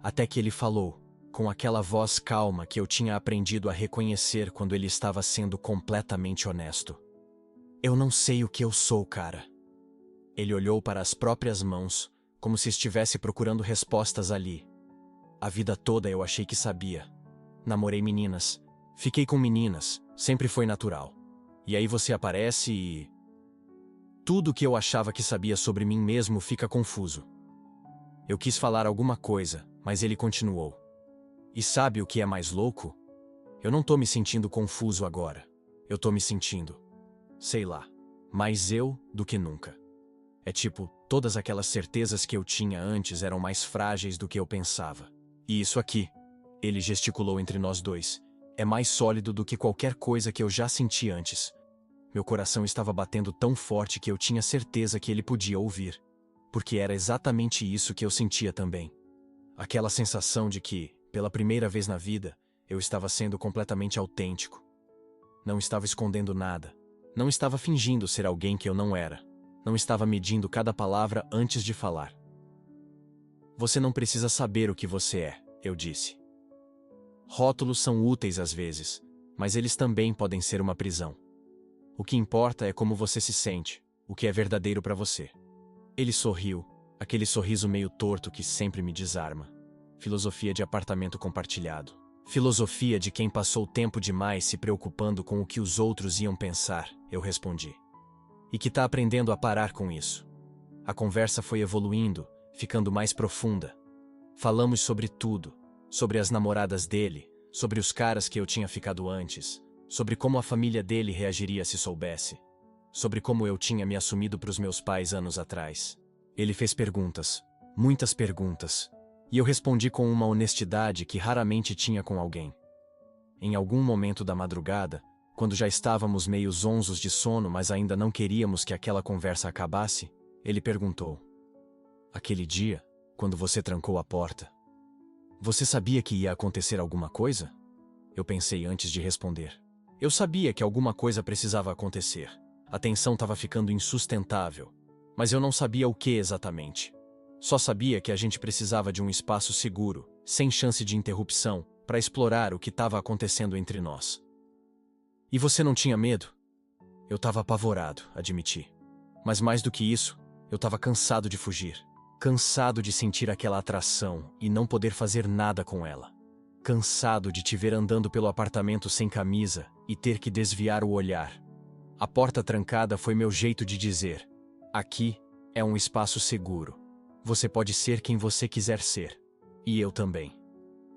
Até que ele falou, com aquela voz calma que eu tinha aprendido a reconhecer quando ele estava sendo completamente honesto. Eu não sei o que eu sou, cara. Ele olhou para as próprias mãos, como se estivesse procurando respostas ali. A vida toda eu achei que sabia. Namorei meninas, fiquei com meninas, sempre foi natural. E aí você aparece e... tudo que eu achava que sabia sobre mim mesmo fica confuso. Eu quis falar alguma coisa, mas ele continuou. E sabe o que é mais louco? Eu não tô me sentindo confuso agora. Eu tô me sentindo, sei lá, mais eu do que nunca. É tipo, todas aquelas certezas que eu tinha antes eram mais frágeis do que eu pensava. E isso aqui, ele gesticulou entre nós dois, é mais sólido do que qualquer coisa que eu já senti antes. Meu coração estava batendo tão forte que eu tinha certeza que ele podia ouvir. Porque era exatamente isso que eu sentia também. Aquela sensação de que, pela primeira vez na vida, eu estava sendo completamente autêntico. Não estava escondendo nada. Não estava fingindo ser alguém que eu não era. Não estava medindo cada palavra antes de falar. Você não precisa saber o que você é, eu disse. Rótulos são úteis às vezes, mas eles também podem ser uma prisão. O que importa é como você se sente, o que é verdadeiro para você. Ele sorriu, aquele sorriso meio torto que sempre me desarma. Filosofia de apartamento compartilhado. Filosofia de quem passou tempo demais se preocupando com o que os outros iam pensar, eu respondi. E que está aprendendo a parar com isso. A conversa foi evoluindo, ficando mais profunda. Falamos sobre tudo, sobre as namoradas dele, sobre os caras que eu tinha ficado antes, sobre como a família dele reagiria se soubesse, sobre como eu tinha me assumido para os meus pais anos atrás. Ele fez perguntas, muitas perguntas, e eu respondi com uma honestidade que raramente tinha com alguém. Em algum momento da madrugada, quando já estávamos meio zonzos de sono, mas ainda não queríamos que aquela conversa acabasse, ele perguntou: aquele dia, quando você trancou a porta, você sabia que ia acontecer alguma coisa? Eu pensei antes de responder. Eu sabia que alguma coisa precisava acontecer. A tensão estava ficando insustentável, mas eu não sabia o que exatamente. Só sabia que a gente precisava de um espaço seguro, sem chance de interrupção, para explorar o que estava acontecendo entre nós. E você não tinha medo? Eu estava apavorado, admiti. Mas mais do que isso, eu estava cansado de fugir. Cansado de sentir aquela atração e não poder fazer nada com ela. Cansado de te ver andando pelo apartamento sem camisa e ter que desviar o olhar. A porta trancada foi meu jeito de dizer: aqui é um espaço seguro. Você pode ser quem você quiser ser. E eu também.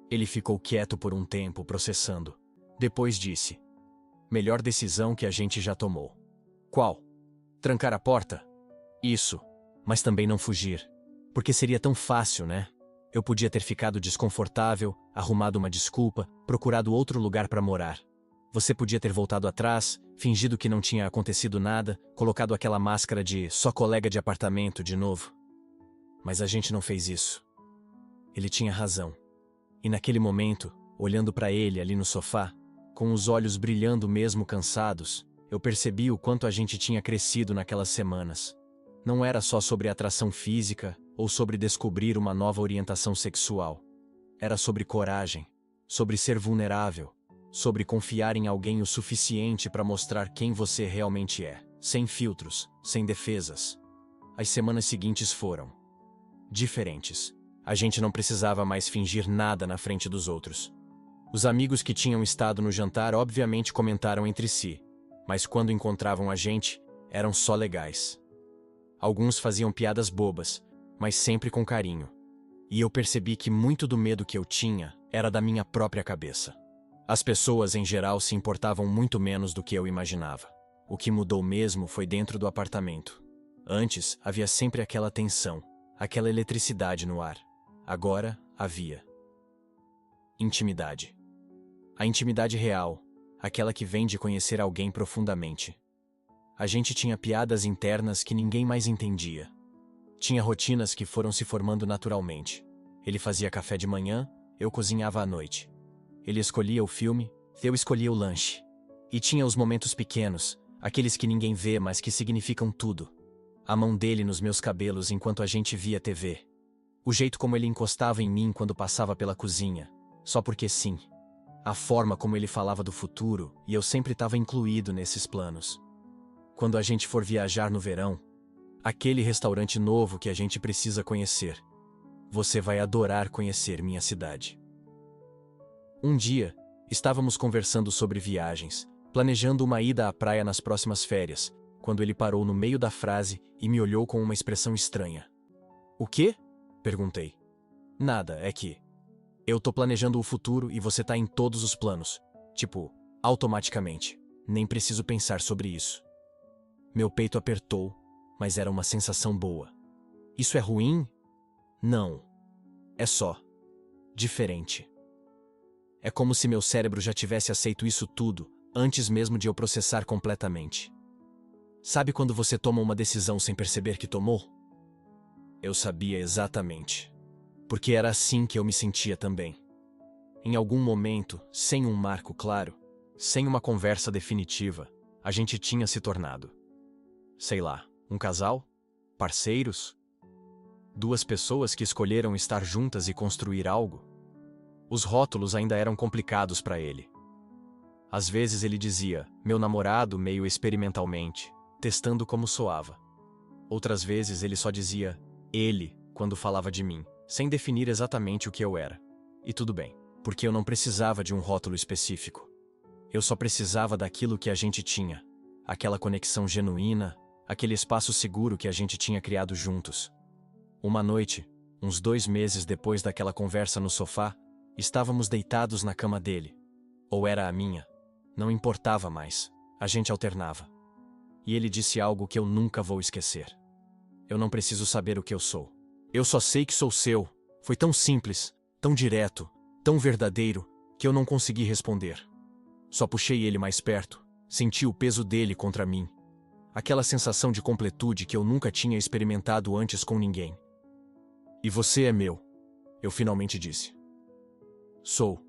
Ele ficou quieto por um tempo, processando. Depois disse: melhor decisão que a gente já tomou. Qual? Trancar a porta? Isso. Mas também não fugir. Porque seria tão fácil, né? Eu podia ter ficado desconfortável, arrumado uma desculpa, procurado outro lugar para morar. Você podia ter voltado atrás, fingido que não tinha acontecido nada, colocado aquela máscara de só colega de apartamento de novo. Mas a gente não fez isso. Ele tinha razão. E naquele momento, olhando para ele ali no sofá, com os olhos brilhando mesmo cansados, eu percebi o quanto a gente tinha crescido naquelas semanas. Não era só sobre atração física ou sobre descobrir uma nova orientação sexual. Era sobre coragem, sobre ser vulnerável, sobre confiar em alguém o suficiente para mostrar quem você realmente é, sem filtros, sem defesas. As semanas seguintes foram diferentes. A gente não precisava mais fingir nada na frente dos outros. Os amigos que tinham estado no jantar obviamente comentaram entre si, mas quando encontravam a gente, eram só legais. Alguns faziam piadas bobas, mas sempre com carinho. E eu percebi que muito do medo que eu tinha era da minha própria cabeça. As pessoas em geral se importavam muito menos do que eu imaginava. O que mudou mesmo foi dentro do apartamento. Antes, havia sempre aquela tensão, aquela eletricidade no ar. Agora, havia intimidade. A intimidade real, aquela que vem de conhecer alguém profundamente. A gente tinha piadas internas que ninguém mais entendia. Tinha rotinas que foram se formando naturalmente. Ele fazia café de manhã, eu cozinhava à noite. Ele escolhia o filme, eu escolhia o lanche. E tinha os momentos pequenos, aqueles que ninguém vê, mas que significam tudo. A mão dele nos meus cabelos enquanto a gente via TV. O jeito como ele encostava em mim quando passava pela cozinha, só porque sim. A forma como ele falava do futuro, e eu sempre estava incluído nesses planos. Quando a gente for viajar no verão, aquele restaurante novo que a gente precisa conhecer. Você vai adorar conhecer minha cidade. Um dia, estávamos conversando sobre viagens, planejando uma ida à praia nas próximas férias, quando ele parou no meio da frase e me olhou com uma expressão estranha. O quê? Perguntei. Nada, é que eu tô planejando o futuro e você tá em todos os planos. Tipo, automaticamente. Nem preciso pensar sobre isso. Meu peito apertou, mas era uma sensação boa. Isso é ruim? Não. É só diferente. É como se meu cérebro já tivesse aceito isso tudo, antes mesmo de eu processar completamente. Sabe quando você toma uma decisão sem perceber que tomou? Eu sabia exatamente. Porque era assim que eu me sentia também. Em algum momento, sem um marco claro, sem uma conversa definitiva, a gente tinha se tornado, sei lá, Um casal? Parceiros? Duas pessoas que escolheram estar juntas e construir algo? Os rótulos ainda eram complicados para ele. Às vezes ele dizia, meu namorado, meio experimentalmente, testando como soava. Outras vezes ele só dizia, ele, quando falava de mim, sem definir exatamente o que eu era. E tudo bem, porque eu não precisava de um rótulo específico. Eu só precisava daquilo que a gente tinha, aquela conexão genuína, aquele espaço seguro que a gente tinha criado juntos. Uma noite, uns 2 meses depois daquela conversa no sofá, estávamos deitados na cama dele. Ou era a minha. Não importava mais. A gente alternava. E ele disse algo que eu nunca vou esquecer. Eu não preciso saber o que eu sou. Eu só sei que sou seu. Foi tão simples, tão direto, tão verdadeiro, que eu não consegui responder. Só puxei ele mais perto, senti o peso dele contra mim. Aquela sensação de completude que eu nunca tinha experimentado antes com ninguém. E você é meu, eu finalmente disse. Sou.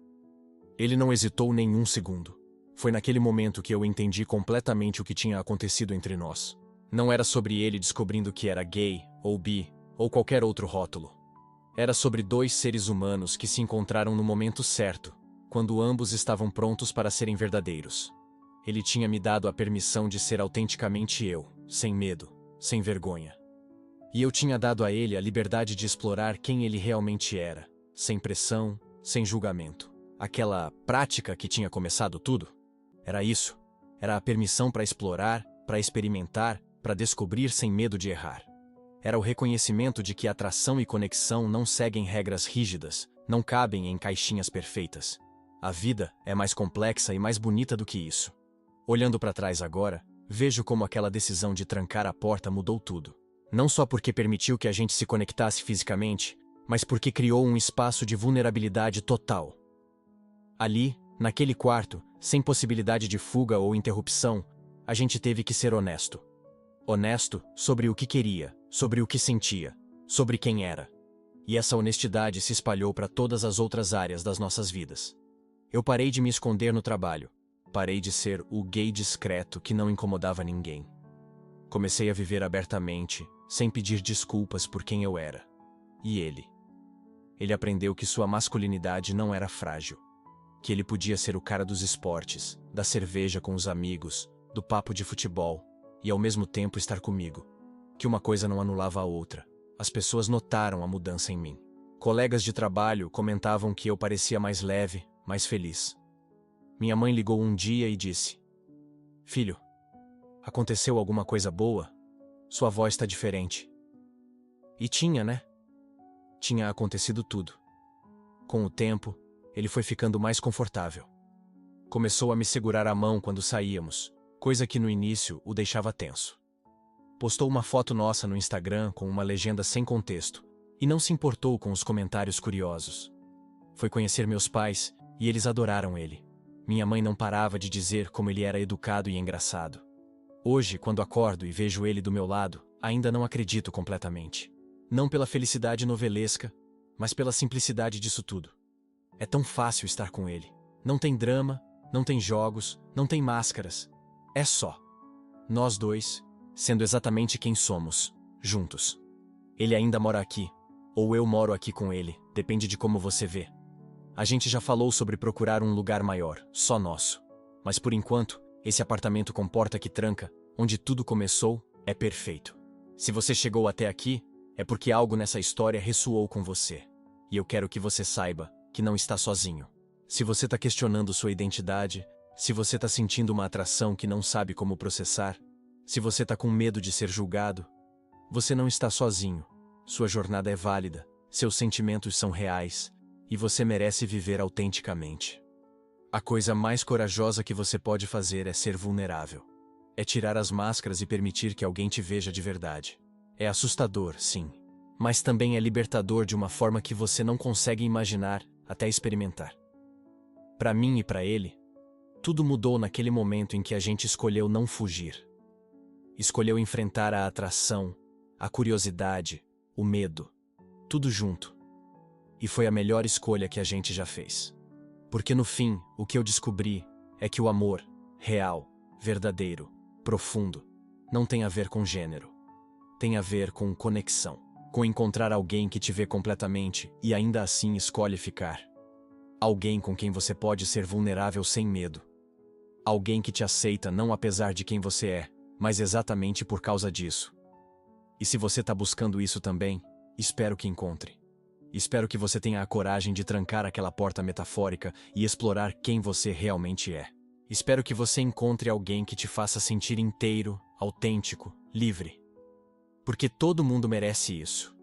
Ele não hesitou nem um segundo. Foi naquele momento que eu entendi completamente o que tinha acontecido entre nós. Não era sobre ele descobrindo que era gay, ou bi, ou qualquer outro rótulo. Era sobre 2 seres humanos que se encontraram no momento certo, quando ambos estavam prontos para serem verdadeiros. Ele tinha me dado a permissão de ser autenticamente eu, sem medo, sem vergonha. E eu tinha dado a ele a liberdade de explorar quem ele realmente era, sem pressão, sem julgamento. Aquela prática que tinha começado tudo? Era isso. Era a permissão para explorar, para experimentar, para descobrir sem medo de errar. Era o reconhecimento de que atração e conexão não seguem regras rígidas, não cabem em caixinhas perfeitas. A vida é mais complexa e mais bonita do que isso. Olhando para trás agora, vejo como aquela decisão de trancar a porta mudou tudo. Não só porque permitiu que a gente se conectasse fisicamente, mas porque criou um espaço de vulnerabilidade total. Ali, naquele quarto, sem possibilidade de fuga ou interrupção, a gente teve que ser honesto. Honesto sobre o que queria, sobre o que sentia, sobre quem era. E essa honestidade se espalhou para todas as outras áreas das nossas vidas. Eu parei de me esconder no trabalho. Parei de ser o gay discreto que não incomodava ninguém. Comecei a viver abertamente, sem pedir desculpas por quem eu era. E ele? Ele aprendeu que sua masculinidade não era frágil. Que ele podia ser o cara dos esportes, da cerveja com os amigos, do papo de futebol, e ao mesmo tempo estar comigo. Que uma coisa não anulava a outra. As pessoas notaram a mudança em mim. Colegas de trabalho comentavam que eu parecia mais leve, mais feliz. Minha mãe ligou um dia e disse: Filho, aconteceu alguma coisa boa? Sua voz está diferente. E tinha, né? Tinha acontecido tudo. Com o tempo, ele foi ficando mais confortável. Começou a me segurar a mão quando saíamos, coisa que no início o deixava tenso. Postou uma foto nossa no Instagram com uma legenda sem contexto, e não se importou com os comentários curiosos. Foi conhecer meus pais, e eles adoraram ele. Minha mãe não parava de dizer como ele era educado e engraçado. Hoje, quando acordo e vejo ele do meu lado, ainda não acredito completamente. Não pela felicidade novelesca, mas pela simplicidade disso tudo. É tão fácil estar com ele. Não tem drama, não tem jogos, não tem máscaras. É só nós dois, sendo exatamente quem somos, juntos. Ele ainda mora aqui, ou eu moro aqui com ele, depende de como você vê. A gente já falou sobre procurar um lugar maior, só nosso. Mas por enquanto, esse apartamento com porta que tranca, onde tudo começou, é perfeito. Se você chegou até aqui, é porque algo nessa história ressoou com você. E eu quero que você saiba que não está sozinho. Se você está questionando sua identidade, se você está sentindo uma atração que não sabe como processar, se você está com medo de ser julgado, você não está sozinho. Sua jornada é válida, seus sentimentos são reais, e você merece viver autenticamente. A coisa mais corajosa que você pode fazer é ser vulnerável. É tirar as máscaras e permitir que alguém te veja de verdade. É assustador, sim, mas também é libertador de uma forma que você não consegue imaginar até experimentar. Para mim e para ele, tudo mudou naquele momento em que a gente escolheu não fugir. Escolheu enfrentar a atração, a curiosidade, o medo, tudo junto. E foi a melhor escolha que a gente já fez. Porque no fim, o que eu descobri é que o amor, real, verdadeiro, profundo, não tem a ver com gênero. tem a ver com conexão, com encontrar alguém que te vê completamente e ainda assim escolhe ficar. Alguém com quem você pode ser vulnerável sem medo. Alguém que te aceita não apesar de quem você é, mas exatamente por causa disso. E se você está buscando isso também, espero que encontre. Espero que você tenha a coragem de trancar aquela porta metafórica e explorar quem você realmente é. Espero que você encontre alguém que te faça sentir inteiro, autêntico, livre. Porque todo mundo merece isso.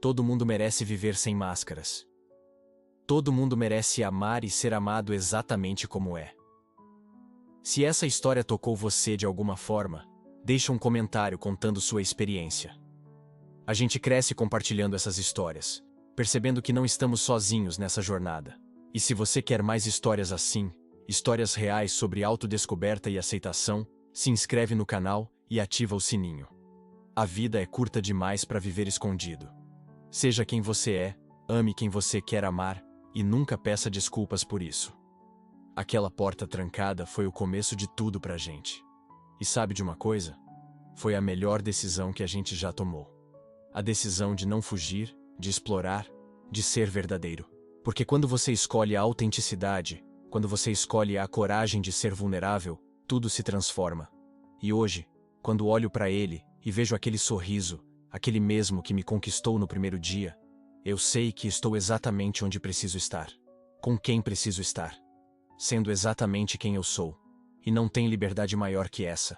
Todo mundo merece viver sem máscaras. Todo mundo merece amar e ser amado exatamente como é. Se essa história tocou você de alguma forma, deixe um comentário contando sua experiência. A gente cresce compartilhando essas histórias, percebendo que não estamos sozinhos nessa jornada. E se você quer mais histórias assim, histórias reais sobre autodescoberta e aceitação, se inscreve no canal e ativa o sininho. A vida é curta demais para viver escondido. Seja quem você é, ame quem você quer amar e nunca peça desculpas por isso. Aquela porta trancada foi o começo de tudo pra gente. E sabe de uma coisa? Foi a melhor decisão que a gente já tomou. A decisão de não fugir, de explorar, de ser verdadeiro. Porque quando você escolhe a autenticidade, quando você escolhe a coragem de ser vulnerável, tudo se transforma. E hoje, quando olho pra ele e vejo aquele sorriso, aquele mesmo que me conquistou no primeiro dia, eu sei que estou exatamente onde preciso estar. Com quem preciso estar. Sendo exatamente quem eu sou. E não tem liberdade maior que essa.